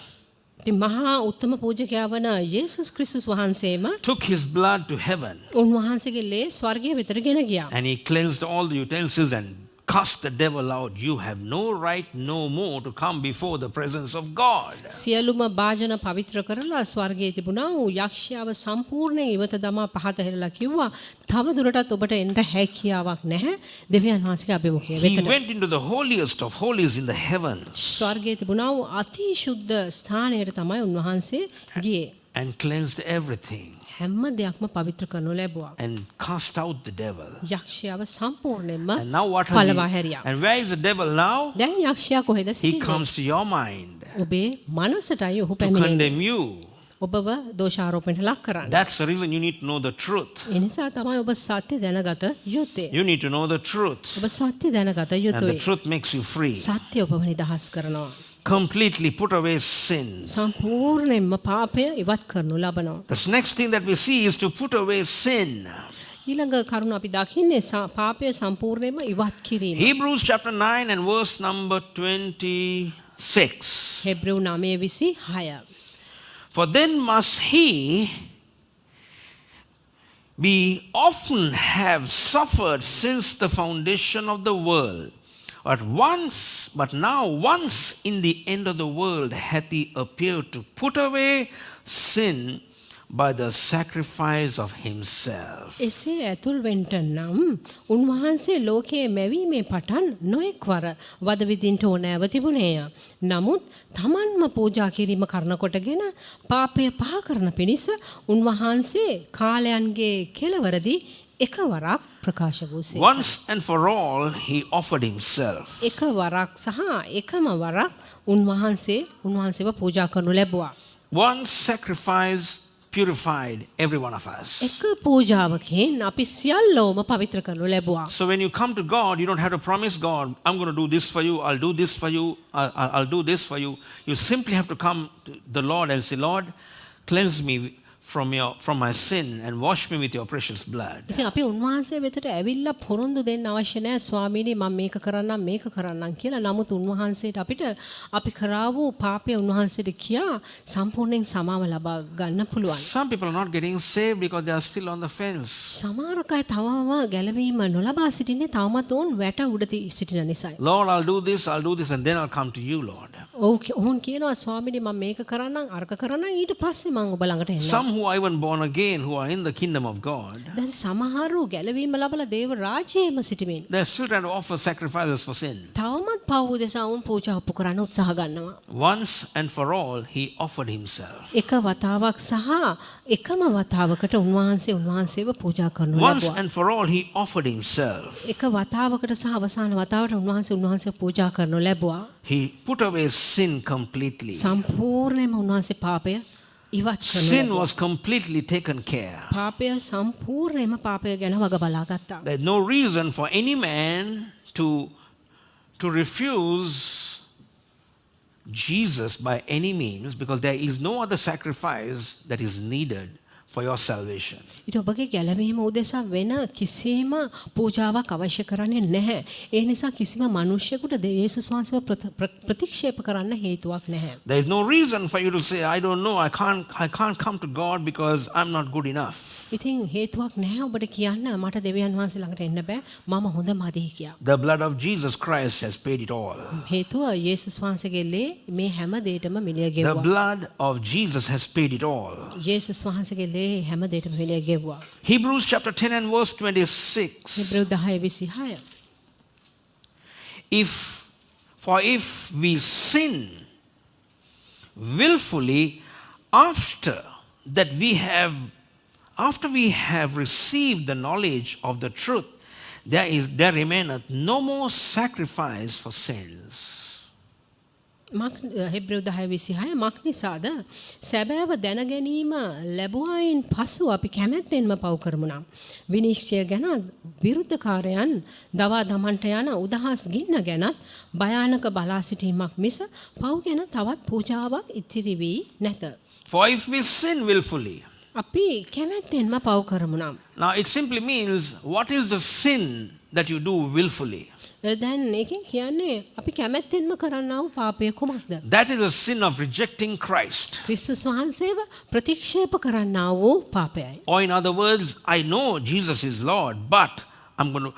ඉතින් මහා උත්තම පූජකයා වන යේසුස් ක්‍රිස්තුස් වහන්සේම took his blood to heaven. උන්වහන්සේගේ ලේ ස්වර්ගය වෙතට ගෙන ගියා. And he cleansed all the utensils and cast the devil out. You have no right no more to come before the presence of God. සියලුම භාජන පවිත්‍ර කරලා ස්වර්ගයේ තිබුණා වූ යක්ෂයාව සම්පූර්ණයෙන් ඉවත දමා පහත හැරලා කිව්වා තව දුරටත් ඔබට එන්න හැකියාවක් නැහැ දෙවියන් වහන්සේගේ අභිමුඛය He වෙතට. went into the holiest of holies in the heavens ස්වර්ගයේ තිබුණා වූ අති ශුද්ධ ස්ථානයට තමයි උන්වහන්සේ ගියේ. and cleansed everything හැම දෙයක්ම පවිත්‍ර කරනු ලැබුවා. and cast out the devil. යක්ෂයාව සම්පූර්ණයෙන්ම And now what පළවා has he, හැරියා. and where is the devil now? දැන් යක්ෂයා කොහෙද He සිටින්නේ? comes to your mind ඔබේ මනසටයි ඔහු to පැමිණෙන්නේ. condemn you. ඔබව දෝෂාරෝපණයට ලක් කරන්න. That's the reason you need to know the truth. ඒ නිසා තමයි ඔබ සත්‍ය දැනගත යුත්තේ. You need to know the truth. ඔබ සත්‍ය දැනගත And the යුතුයි. truth makes you free. සත්‍ය ඔබව නිදහස් කරනවා. Completely put away sin. සම්පූර්ණයෙන්ම පාපය ඉවත් කරනු ලබනවා. The next thing that we see is to put away sin. ඊළඟ කරුණ අපි දකින්නේ පාපය සම්පූර්ණයෙන්ම ඉවත් කිරීම. Hebrews chapter 9 and verse number 26. Hebrew 9:26. For then must he be often have suffered since the foundation of the world. But now once in the end of the world hath he appeared to put away sin by the sacrifice of himself. එසේ ඇතුල් වෙන්න නම් උන්වහන්සේ ලෝකයේ මැවීමේ පටන් නොඑක් වර වද විදින්ට ඕනෑව තිබුණේය. නමුත් තමන්ම පූජා කිරීම කරන කොටගෙන පාපය පහ කරන පිණිස උන්වහන්සේ කාලයන්ගේ කෙළවරදී එකවරක් ප්‍රකාශ වූසේ. Once and for all he offered himself. එකවරක් සහ එකම වරක් උන්වහන්සේව පූජා කරනු ලැබුවා. One sacrifice purified every one of us. එක පූජාවකින් අපි සියල්ලෝම පවිත්‍ර කරනු ලැබුවා. So when you come to God, you don't have to promise God, I'm going to do this for you, I'll do this for you, I'll do this for you. You simply have to come to the Lord and say, Lord, cleanse me from my sin and wash me with your precious blood. ඉතින් අපි උන්වහන්සේ වෙතට ඇවිල්ලා පොරොන්දු දෙන්න අවශ්‍ය නැහැ ස්වාමීනි මම මේක කරන්නම් කියලා. නමුත් උන්වහන්සේට අපිට අපි කරා වූ පාපය උන්වහන්සේට කියා සම්පූර්ණයෙන් සමාව ලබා ගන්න පුළුවන්. Some people are not getting saved because they are still on the fence. සමහර අය තවම ගැලවීම නොලබා සිටින්නේ තවමත් ඔවුන් වැට උඩ සිටින නිසායි. Lord, I'll do this and then I'll come to you, Lord. ඔවුන් කියනවා ස්වාමීනි මම මේක කරන්නම් අරක කරන්නම් ඊට පස්සේ මම ඔබ ළඟට එන්නම්. Some who who are even born again, who are in the kingdom of God, දැන් සමහරු ගැලවීම ලබලා දේව රාජ්‍යයේම සිටමින් they're still trying to offer sacrifices for sin. තවමත් පව් උදෙසා වුන් පූජා ඔප්පු කරන්න උත්සාහ ගන්නවා. Once and for all, he offered himself. එක වතාවක් සහ එකම වතාවකට උන්වහන්සේව පූජා කරනු Once ලැබුවා. and for all, he offered himself. එක වතාවකට සහ අවසාන වතාවට උන්වහන්සේ පූජා කරනු ලැබුවා. He put away sin completely. සම්පූර්ණයෙන්ම උන්වහන්සේ පාපය ඉවත් කරනු Sin ලැබුවා. was completely taken care. පාපය සම්පූර්ණයෙන්ම පාපය ගැන වග බලා ගත්තා. There's no reason for any man to refuse Jesus by any means, because there is no other sacrifice that is needed for your salvation. ඊට ඔබගේ ගැලවීම උදෙසා වෙන කිසිම පූජාවක් අවශ්‍ය කරන්නේ නැහැ. ඒ නිසා කිසිම මිනිසෙකුට යේසුස් වහන්සේව ප්‍රතික්ෂේප කරන්න හේතුවක් නැහැ. There is no reason for you to say, I don't know, I can't come to God because I'm not good enough. ඉතින් හේතුවක් නැහැ ඔබට කියන්න මට දෙවියන් වහන්සේ ළඟට එන්න බෑ මම හොඳ මදි කියලා. The blood of Jesus Christ has paid it all. හේතුව යේසුස් වහන්සේගේ ලේ මේ හැම දෙයකම මිලිය The ගෙවුවා. blood of Jesus has paid it all. යේසුස් වහන්සේගේ ලේ හැම දෙයකම මිලිය ගෙවුවා. Hebrews chapter 10 and verse 26. හිබ්‍රෙව් 10:26. If we sin willfully after we have received the knowledge of the truth, there remaineth no more sacrifice for sins. හිබ්‍රෙව් 10:26 මක් නිසාද සැබෑව දැන ගැනීම ලැබුවායින් පසු අපි කැමැත්තෙන්ම පව් කරමු නම් විනිශ්චය ගැන විරුද්ධකාරයන් දවා දමන්ට යන උදහස් ගින්න ගැනත් භයානක බලා සිටීමක් මිස පව් ගැන තවත් පූජාවක් ඉතිරි වී නැත. For if we sin willfully. අපි කැමැත්තෙන්ම පව් කරමු නම්. Now it simply means, what is the sin that you do willfully? දැන් ඒකෙන් කියන්නේ අපි කැමැත්තෙන්ම කරන්නා වූ පාපය කුමක්ද? That is the sin of rejecting Christ. ක්‍රිස්තුස් වහන්සේව ප්‍රතික්ෂේප කරන්නා වූ පාපයයි. Or in other words, I know Jesus is Lord, but I'm going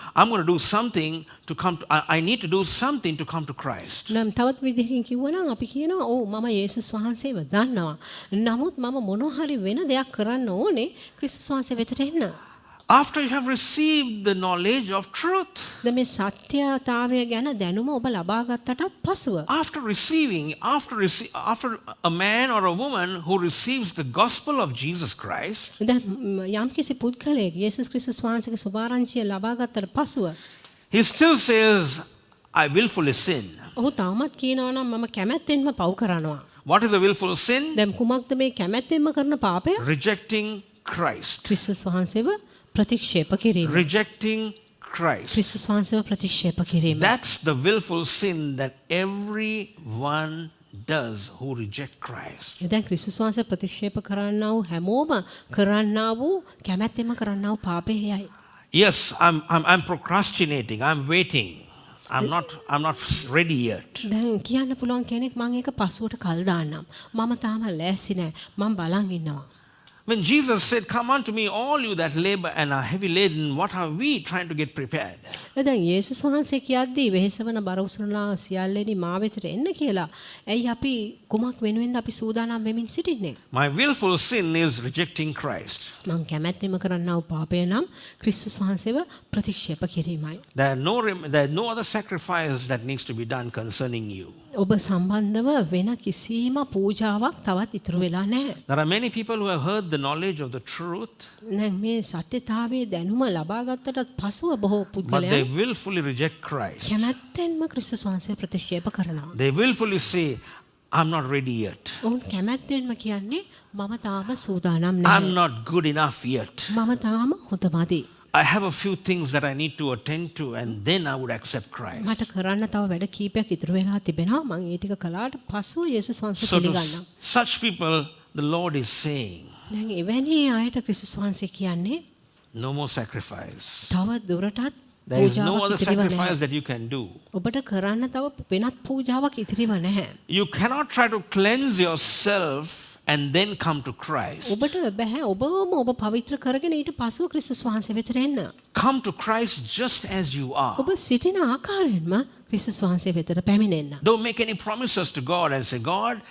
to do something to come to, I need to do something to come to Christ. නම් තවත් විදිහකින් කිව්වනම් අපි කියනවා ඔව් මම යේසුස් වහන්සේව දන්නවා. නමුත් මම මොනවා හරි වෙන දෙයක් කරන්න ඕනේ ක්‍රිස්තුස් වහන්සේ වෙතට එන්න. After you have received the knowledge of truth. දැන් මේ සත්‍යතාවය ගැන දැනුම ඔබ ලබා ගත්තටත් පසුව After a man or a woman who receives the gospel of Jesus Christ, දැන් යම්කිසි පුද්ගලයෙක් යේසුස් ක්‍රිස්තුස් වහන්සේගේ සුභාරංචිය ලබා ගත්තට පසුව he still says, I willfully sin. ඔහු තවමත් කියනවා නම් මම කැමැත්තෙන්ම පව් කරනවා. What is the willful sin? දැන් කුමක්ද මේ කැමැත්තෙන්ම කරන පාපය? Rejecting Christ. ක්‍රිස්තුස් වහන්සේව ප්‍රතික්ෂේප කිරීම. Rejecting Christ. ක්‍රිස්තුස් වහන්සේව ප්‍රතික්ෂේප කිරීම. That's the willful sin that everyone does who reject Christ. දැන් ක්‍රිස්තුස් වහන්සේ ප්‍රතික්ෂේප කරන්නා වූ හැමෝම කරන්නා වූ කැමැත්තෙන්ම කරන්නා වූ පාපය එයයි. Yes, I'm procrastinating. I'm waiting. I'm not ready yet. දැන් කියන්න පුළුවන් කෙනෙක් මම ඒක පසුවට කල් දාන්නම්. මම තාම ලෑස්ති නැහැ. මම බලන් ඉන්නවා. When Jesus said, come unto me all you that labor and are heavy laden, what are we trying to get prepared? දැන් යේසුස් වහන්සේ කියද්දී වෙහෙසවන බර උසුලනා සියල්ලෙනි මා වෙතට එන්න කියලා. ඇයි අපි කුමක් වෙනුවෙන්ද අපි සූදානම් වෙමින් සිටින්නේ? My willful sin is rejecting Christ. මං කැමැත්තෙම කරන්නා වූ පාපය නම් ක්‍රිස්තුස් වහන්සේව ප්‍රතික්ෂේප කිරීමයි. There are no other sacrifice that needs to be done concerning you. ඔබ සම්බන්ධව වෙන කිසිම පූජාවක් තවත් ඉතුරු වෙලා නැහැ. There are many people who have heard the knowledge of the truth, දැන් මේ සත්‍යතාවයේ දැනුම ලබා ගත්තටත් පසුව බොහෝ but පුද්ගලයන් they willfully reject Christ. කැමැත්තෙන්ම ක්‍රිස්තුස් වහන්සේ ප්‍රතික්ෂේප කරනවා. They willfully say, I'm not ready yet. ඔවුන් කැමැත්තෙන්ම කියන්නේ මම තාම සූදානම් I'm නැහැ. not good enough yet. මම තාම හොඳ මදි. I have a few things that I need to attend to, and then I would accept Christ. මට කරන්න තව වැඩ කීපයක් ඉතුරු වෙලා තිබෙනවා. මම ඒ ටික කළාට පසුව යේසුස් වහන්සේ So to පිළිගන්නවා. such people, the Lord is saying, දැන් එවැනි අයට ක්‍රිස්තුස් වහන්සේ කියන්නේ no more sacrifice. තව දුරටත් There is no පූජාවක් other ඉතිරිව sacrifice නැහැ. that you can do. ඔබට කරන්න තව වෙනත් පූජාවක් ඉතිරිව නැහැ. You cannot try to cleanse yourself and then come to Christ. ඔබට බෑ ඔබම ඔබ පවිත්‍ර කරගෙන ඊට පසුව ක්‍රිස්තුස් වහන්සේ වෙතට එන්න. Come to Christ just as you are. ඔබ සිටින ආකාරයෙන්ම ක්‍රිස්තුස් වහන්සේ වෙතට පැමිණෙන්න. Don't make any promises to God and say, God,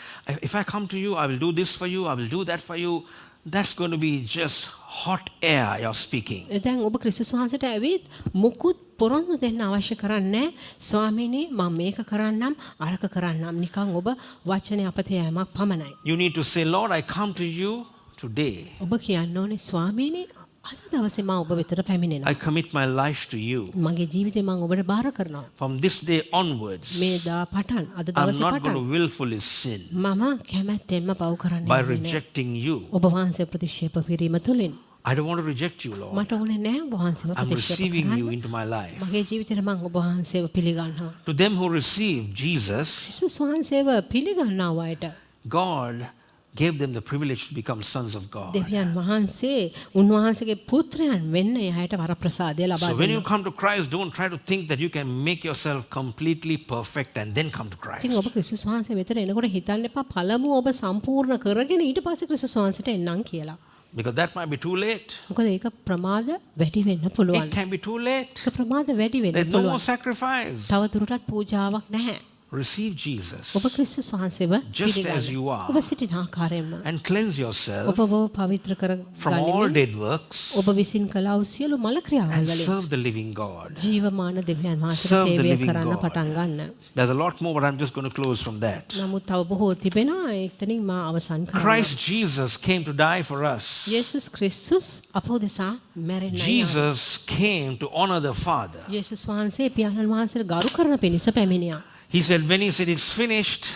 if I come to you, I will do this for you, I will do that for you. that's going to be just hot air you're speaking. දැන් ඔබ ක්‍රිස්තුස් වහන්සේට ඇවිත් මුකුත් පොරොන්දු දෙන්න අවශ්‍ය කරන්නේ ස්වාමීනි මම මේක කරන්නම් අරක කරන්නම් නිකන් ඔබ වචනේ අපතේ යෑමක් පමණයි. You need to say, Lord, I come to you today. ඔබ කියන්න ඕනේ ස්වාමීනි අද දවසේ මම ඔබ වෙතට පැමිණෙනවා. I commit my life to you. මගේ ජීවිතේ මම ඔබට බාර කරනවා. From this day onwards, මේ දා පටන් අද I'm දවසේ not going පටන් to willfully sin මම කැමැත්තෙන්ම පව් කරන්නේ by නැහැ. rejecting you. ඔබ වහන්සේ ප්‍රතික්ෂේප කිරීම තුලින් I don't want to reject you, Lord. මට ඕනේ නැහැ ඔබ වහන්සේව I'm ප්‍රතික්ෂේප receiving you කරන්න. into my life. මගේ ජීවිතේට මම ඔබ වහන්සේව පිළිගන්නවා. To them who receive Jesus, ක්‍රිස්තුස් වහන්සේව පිළිගන්නා අයට God gave them the privilege to become sons of God. දෙවියන් වහන්සේ උන්වහන්සේගේ පුත්‍රයන් වෙන්න එයාට වරප්‍රසාදය ලබා So when you දෙනවා. come to Christ, don't try to think that you can make yourself completely perfect and then come to Christ. ඉතින් ඔබ ක්‍රිස්තුස් වහන්සේ වෙතට එනකොට හිතන්න එපා පළමුව ඔබ සම්පූර්ණ කරගෙන ඊට පස්සේ ක්‍රිස්තුස් වහන්සේට එන්නම් කියලා. Because that might be too late. මොකද ඒක ප්‍රමාද වැඩි වෙන්න පුළුවන්. It can be too late. ඒක ප්‍රමාද වැඩි වෙන්න There's no more පුළුවන්. sacrifice. තව දුරටත් පූජාවක් නැහැ. Receive Jesus ඔබ ක්‍රිස්තුස් වහන්සේව Just පිළිගන්න. as you are. ඔබ සිටින ආකාරයෙන්ම and cleanse yourself ඔබ පවිත්‍ර කර from all ගනිමින් dead works ඔබ විසින් කළා වූ සියලු මල ක්‍රියාවල් and වලින් serve the living God. ජීවමාන දෙවියන් වහන්සේට Serve the සේවය living කරන්න God. පටන් ගන්න. There's a lot more, but I'm just going to close from that. නමුත් තව බොහෝ තිබෙනවා එතනින් මා අවසන් කරනවා. Christ Jesus came to die for us. යේසුස් ක්‍රිස්තුස් අපෝ දෙසා මැරෙන්නයි. Jesus came to honor the Father. යේසුස් වහන්සේ පියාණන් වහන්සේට ගරු කරන පිණිස පැමිණියා. He said, when he said it's finished,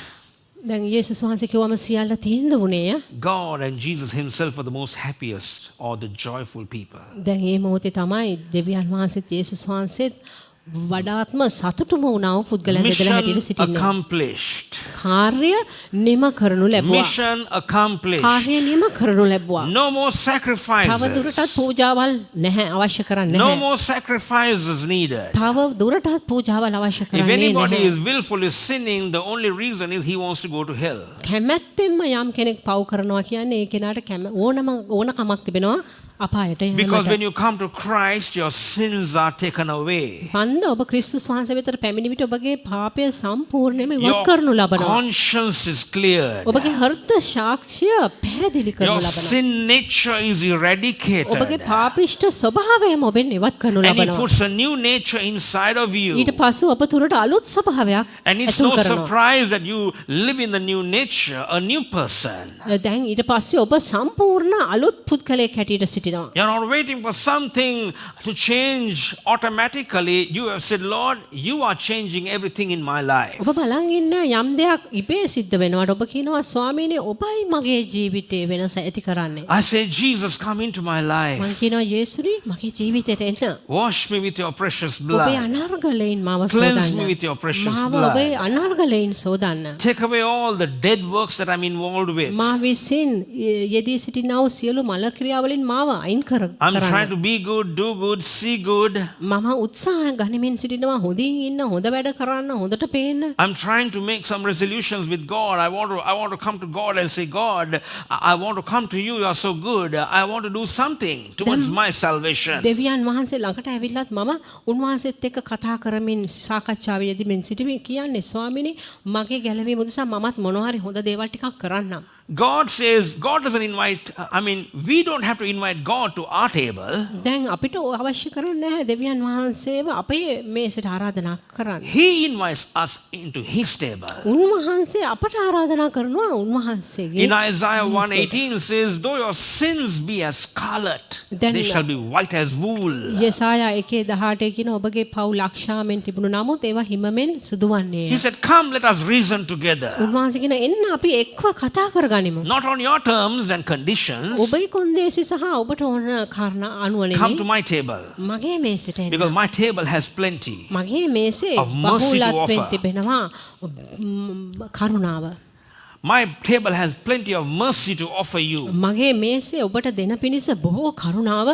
දැන් යේසුස් වහන්සේ කිව්වම සියල්ල තීන්දුව වුණේය. God and Jesus himself were the most happiest or the joyful people. දැන් මේ මොහොතේ තමයි දෙවියන් වහන්සේත් යේසුස් වහන්සේත් වඩාත්ම සතුටුම වුණා වූ පුද්ගලයන් දෙදෙනා Mission හැටියට සිටින්නේ. accomplished. කාර්ය නිම කරනු ලැබුවා. Mission accomplished. කාර්ය නිම කරනු ලැබුවා. No more තව sacrifices. දුරටත් පූජාවල් නැහැ අවශ්‍ය කරන්නේ No නැහැ. more sacrifices needed. තව දුරටත් පූජාවල් අවශ්‍ය If කරන්නේ anybody නැහැ. is willfully sinning, the only reason is he wants to go to hell. කැමැත්තෙන්ම යම් කෙනෙක් පව් කරනවා කියන්නේ ඒ කෙනාට ඕනකමක් තිබෙනවා අපායට Because යන්නට. when you come to Christ, your sins are taken away. මන්ද ඔබ ක්‍රිස්තුස් වහන්සේ වෙතට පැමිණි විට ඔබගේ පාපය සම්පූර්ණයෙන්ම ඉවත් Your කරනු ලබනවා. conscience is cleared. ඔබගේ හෘද සාක්ෂිය පැහැදිලි කරනු Your ලබනවා. sin nature is ඔබගේ eradicated. පාපිෂ්ඨ ස්වභාවයම ඔබෙන් ඉවත් කරනු And he ලබනවා. puts a new nature inside of you. ඊට පස්සේ ඔබ තුරට අලුත් ස්වභාවයක් And it's ඇතුල් no කරනවා. surprise that you live in the new nature, a new person. දැන් ඊට පස්සේ ඔබ සම්පූර්ණ අලුත් පුද්ගලයෙක් හැටියට සිටිනවා. You're not waiting for something to change automatically. You have said, Lord, you are changing everything in my life. ඔබ බලන් ඉන්න යම් දෙයක් ඉබේ සිද්ධ වෙනවාට ඔබ කියනවා ස්වාමීනි ඔබයි මගේ ජීවිතේ වෙනස ඇති කරන්නේ. I say, Jesus, come into my life. මං කියනවා යේසුනි මගේ ජීවිතේට එන්න. Wash me with your precious ඔබේ blood. අනර්ගලයෙන් මාව Cleanse me සෝදන්න. with your precious මාව blood. ඔබේ අනර්ගලයෙන් සෝදන්න. Take away all the dead works that I'm involved with. මා විසින් යෙදී සිටිනා වූ සියලු මල ක්‍රියාවලින් මාව අයින් I'm trying to be good, do good, see good. මම උත්සාහ ගනිමින් සිටිනවා හොඳින් ඉන්න හොඳ වැඩ කරන්න හොඳට පේන්න. I'm trying to make some resolutions with God. I want to come to God and say, God, I want to come to you. You are so good. I want to do something towards my salvation. දෙවියන් වහන්සේ ළඟට ඇවිල්ලත් මම උන්වහන්සේත් එක්ක කතා කරමින් සාකච්ඡාවේ යෙදෙමින් සිටිමින් කියන්නේ ස්වාමිනේ මගේ ගැලවීම උදෙසා මමත් මොනවා හරි හොඳ දේවල් ටිකක් කරන්නම්. God says, God doesn't invite, we don't have to invite God to our table. දැන් අපිට අවශ්‍ය කරන්නේ නැහැ දෙවියන් වහන්සේව අපේ මේසට ආරාධනා කරන්න. He invites us into his table. උන්වහන්සේ අපට ආරාධනා කරනවා උන්වහන්සේගේ. In Isaiah 1:18 says, though your sins be as scarlet, Then- they shall be white as wool. යෙසායා 1:18 කියන ඔබගේ පව් ලක්ෂාවෙන් තිබුණු නමුත් ඒවා හිමෙන් සුදු වන්නේය. He said, come, let us reason together. උන්වහන්සේ කියන එන්න අපි එක්ව කතා කරගනිමු. Not on your terms and conditions. ඔබේ කොන්දේසි සහ ඔබට ඕන කාරණා අනුව Come to නෙමෙයි. my table. මගේ මේසෙට එන්න. Because my table has plenty. මගේ මේසේ of mercy to බහුලත්වෙන් offer. තිබෙනවා කරුණාව. My table has plenty of mercy to offer you. මගේ මේසේ ඔබට දෙන පිණිස බොහෝ කරුණාව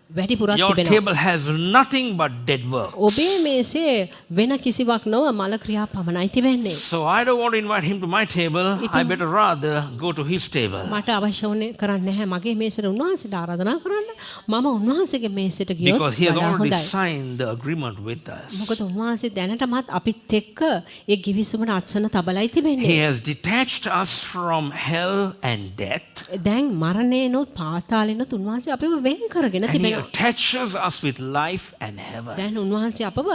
වැඩිපුරක් Your තිබෙනවා. table has nothing but dead work. ඔබේ මේසේ වෙන කිසිවක් නොව මල ක්‍රියා පමණයි තිබෙන්නේ. So I don't want to invite him to my table. I better rather go to his table. මට අවශ්‍ය වුණේ කරන්නේ නැහැ මගේ මේසෙට උන්වහන්සේට ආරාධනා කරන්න. මම උන්වහන්සේගේ මේසෙට ගියොත් Because he has වඩා already හොඳයි. signed the agreement with us. මොකද උන්වහන්සේ දැනටමත් අපිත් එක්ක ඒ ගිවිසුමට අත්සන තබලයි He තිබෙන්නේ. has detached us from hell and death. දැන් මරණයනොත් පාතාලෙනොත් උන්වහන්සේ අපිව වෙන් කරගෙන And he තිබෙනවා. attaches us with life and heaven. දැන් උන්වහන්සේ අපව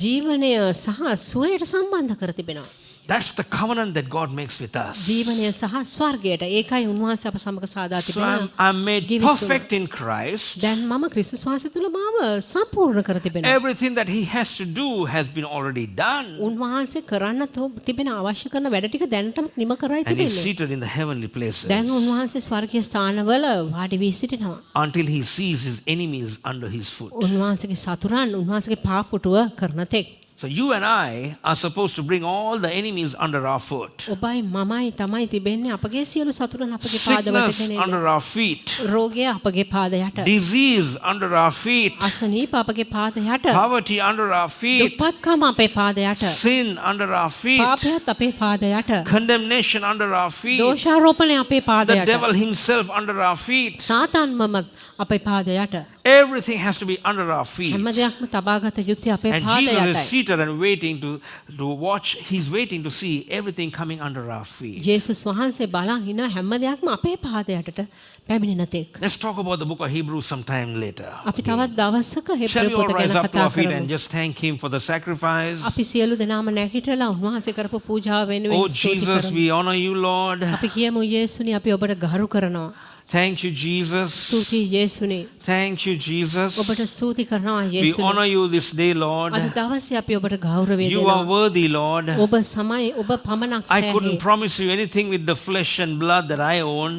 ජීවනය සහ සුවයට සම්බන්ධ කර තිබෙනවා. That's the covenant that God makes with us. ජීවනය සහ ස්වර්ගයට ඒකයි උන්වහන්සේ අප සමග සාදා So තිබෙනවා. I'm made ගිවිසුම. perfect in Christ. දැන් මම ක්‍රිස්තුස් වහන්සේ තුල මාව සම්පූර්ණ කර තිබෙනවා. Everything that he has to do has been already done. උන්වහන්සේ කරන්න තිබෙන අවශ්‍ය කරන වැඩ ටික දැනටම නිම කරයි And he's තිබෙන්නේ. seated in the heavenly places දැන් උන්වහන්සේ ස්වර්ගීය ස්ථානවල වාඩි වී සිටිනවා. until he sees his enemies under his foot. උන්වහන්සේගේ සතුරන් උන්වහන්සේගේ පාපුටුව කරන තෙක්. So you and I are supposed to bring all the enemies under our foot. ඔබයි මමයි තමයි තිබෙන්නේ අපගේ සියලු සතුරන් අපගේ පාදවලට Sickness ගෙනෙන්නේ. under our feet. රෝගය අපගේ පාද යට. Disease under our feet. අසනීප අපගේ පාද යට. Poverty under our feet. දුප්පත්කම අපේ පාද යට. Sin under our feet. පාපයත් අපේ පාද යට. Condemnation under our feet. දෝෂාරෝපණය අපේ පාද The යට. devil himself under our feet. සාතාන්මමත් අපේ පාද යට. Everything has to be under our feet. හැම දෙයක්ම තබාගත යුත්තේ අපේ And පාද Jesus is යටයි. seated and waiting to watch. He's waiting to see everything coming under our feet. ජේසුස් වහන්සේ බලන් ඉන්න හැම දෙයක්ම අපේ පාද යටට පැමිණෙන තෙක්. Let's talk about the book of Hebrews sometime later. අපි තවත් දවසක Shall හෙබ්‍රේ we all පොත rise ගැන up to කතා our feet and කරමු. just thank him for the sacrifice? අපි සියලු දෙනාම නැගිටලා උන්වහන්සේ කරපු පූජාව වෙනුවෙන් Oh ස්තුති Jesus, කරමු. we honor you, Lord. අපි කියමු යේසුනි අපි ඔබට ගරු කරනවා. Thank you, Jesus. ස්තුතියි යේසුනි. Thank you, Jesus. ඔබට ස්තුති කරනවා We යේසුනි. honor you this day, Lord. අද දවසේ අපි ඔබට ගෞරවය You are දෙනවා. worthy, Lord. ඔබ සමයි ඔබ පමණක් I couldn't සෑහේ. promise you anything with the flesh and blood that I own.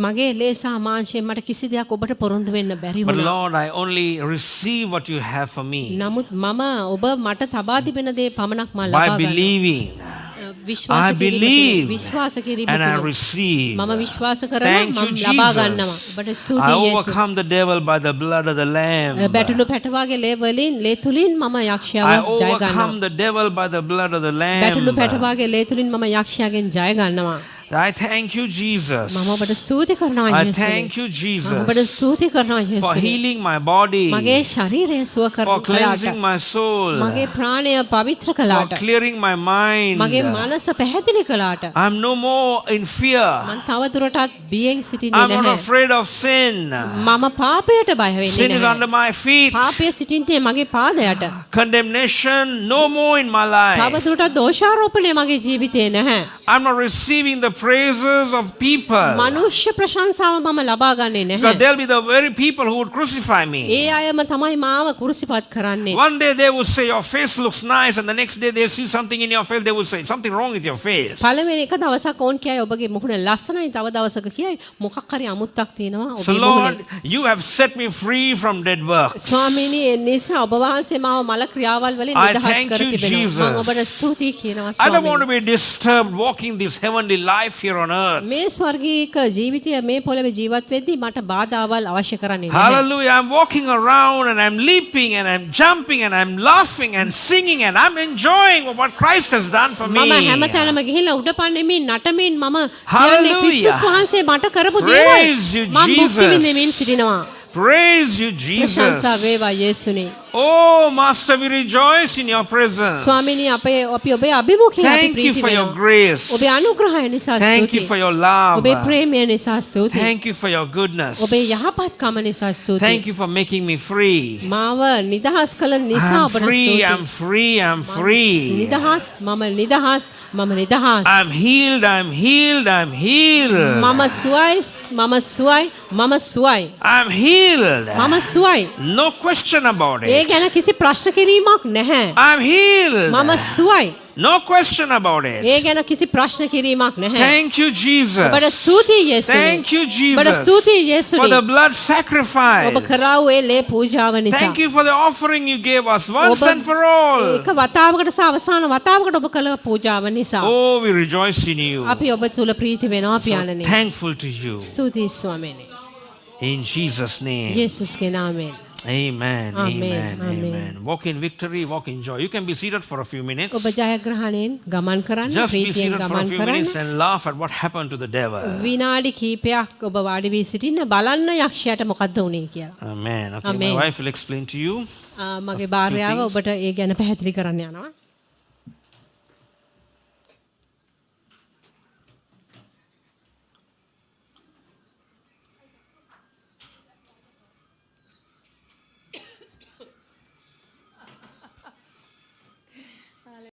මගේ ලේ සහ මාංශයෙන් මට කිසි දෙයක් ඔබට පොරොන්දු වෙන්න බැරි But වුණා. Lord, I only receive what you have for me නමුත් මම ඔබ මට තබා තිබෙන දේ පමණක් මම by ලබා ගන්නවා. believing. විශ්වාස I කිරීම believe තුළින්, විශ්වාස කිරීම and I තුළින් receive. මම විශ්වාස කරනවා Thank you, මම ලබා ගන්නවා. Jesus. ඔබට I ස්තුතියි යේසුස්. overcome the devil by the blood of the Lamb. බැටළු පැටවාගේ ලේ වලින් ලේ තුලින් මම යක්ෂයාව I ජය ගන්නවා. overcome the devil by the blood of the බැටළු Lamb. පැටවාගේ ලේ තුලින් මම යක්ෂයාගෙන් ජය ගන්නවා. I thank you, Jesus. මම ඔබට ස්තුති කරනවා I යේසුස්. thank you, මම ඔබට Jesus, ස්තුති කරනවා for යේසුස්. healing my body, මගේ ශරීරය සුව for කරන කලාට. cleansing my soul, මගේ ප්‍රාණය පවිත්‍ර for කලාට. clearing my mind. මගේ මනස පැහැදිලි කලාට. I'm no more in fear. මම තවදුරටත් බියෙන් සිටින්නේ I'm not නැහැ. afraid of sin. මම පාපයට බය වෙන්නේ Sin is නැහැ. under my feet. පාපය සිටින්නේ මගේ පාදයට. Condemnation no more in my life. තවදුරටත් දෝෂාරෝපණය මගේ ජීවිතේ නැහැ. I'm not receiving the praises of people. මනුෂ්‍ය ප්‍රශංසාව මම ලබා ගන්නේ Because නැහැ. they'll be the very people who would crucify me. ඒ අයම තමයි මාව කුරුසිපත් කරන්නේ. One day they would say your face looks nice, and the next day they see something in your face, they would say something wrong with your face. පළවෙනි එක දවසක් ඕන් කියයි ඔබගේ මුහුණ ලස්සනයි, තව දවසක කියයි මොකක් හරි අමුත්තක් තියෙනවා So ඔබේ Lord, මුහුණේ. you have set me free from dead works. ස්වාමීනි ඒ නිසා ඔබ වහන්සේ මාව මල ක්‍රියාවල් වලින් I නිදහස් thank කර you, තිබෙනවා. Jesus. මම ඔබට ස්තුතියි කියනවා I don't want to ස්වාමීනි. be disturbed walking this heavenly life here on earth. මේ ස්වර්ගීක ජීවිතය මේ පොළවේ ජීවත් වෙද්දී මට බාධාවල් අවශ්‍ය කරන්නේ නැහැ. Hallelujah. I'm walking around and I'm leaping and I'm jumping and I'm laughing and singing and I'm enjoying what Christ has done for me. මම හැමතැනම ගිහිල්ලා උඩ පන්නමින් නටමින් මම කියන්නේ Hallelujah. ක්‍රිස්තුස් වහන්සේ මට කරපු Praise දේවල් you, මම භුක්ති Jesus. විඳින්මින් සිටිනවා. Praise you, ප්‍රශංසා Jesus. වේවා යේසුනේ. Oh, Master, we rejoice in your presence. ස්වාමීනි අපි ඔබේ අභිමුඛයෙන් අපි Thank you ප්‍රීති for your වෙනවා. grace. ඔබේ අනුග්‍රහය නිසා Thank you ස්තුතියි. for your love. ඔබේ ප්‍රේමය නිසා ස්තුතියි. Thank you for your goodness. ඔබේ යහපත්කම නිසා ස්තුතියි. Thank you for making me free. මාව නිදහස් කළ නිසා I'm ඔබට free, ස්තුතියි. I'm free, I'm free. නිදහස් මම නිදහස් මම නිදහස්. I'm healed, I'm healed, I'm healed. මම සුවයි මම සුවයි මම සුවයි. I'm healed. මම සුවයි. No question about A it. ගැන කිසි ප්‍රශ්න කිරීමක් නැහැ. I'm healed. මම සුවයි. No question about it. ඒ ගැන කිසි ප්‍රශ්න කිරීමක් නැහැ. Thank you, Jesus. ඔබට ස්තුතියි යේසුනේ. Thank you, ඔබට Jesus, ස්තුතියි for යේසුනේ. the blood sacrifice. ඔබ කරාවු ඒ ලේ පූජාව නිසා. Thank you for the offering you gave us once ඔබ and for all. ඒක වතාවකට සහ අවසාන වතාවකට ඔබ කළ පූජාව නිසා. Oh, we rejoice in you. අපි ඔබ තුල ප්‍රීති වෙනවා So පියාණනි. thankful to you. ස්තුතියි ස්වාමීනි. In Jesus' name. යේසුස්ගේ නාමයෙන්. Amen. Amen. Amen. Amen. Walk in victory, walk in joy. You can be seated for a few minutes. ඔබ ජයග්‍රහණයෙන් ගමන් කරන්න, Just be ප්‍රීතියෙන් seated for a ගමන් few කරන්න. minutes and laugh at what happened to the devil. විනාඩි කීපයක් ඔබ වාඩි වී සිටින්න බලන්න යක්ෂයාට මොකද්ද වුනේ කියලා. Amen. Okay, Amen. my wife will explain to you. මගේ භාර්යාව ඔබට ඒ ගැන පැහැදිලි කරන්න යනවා.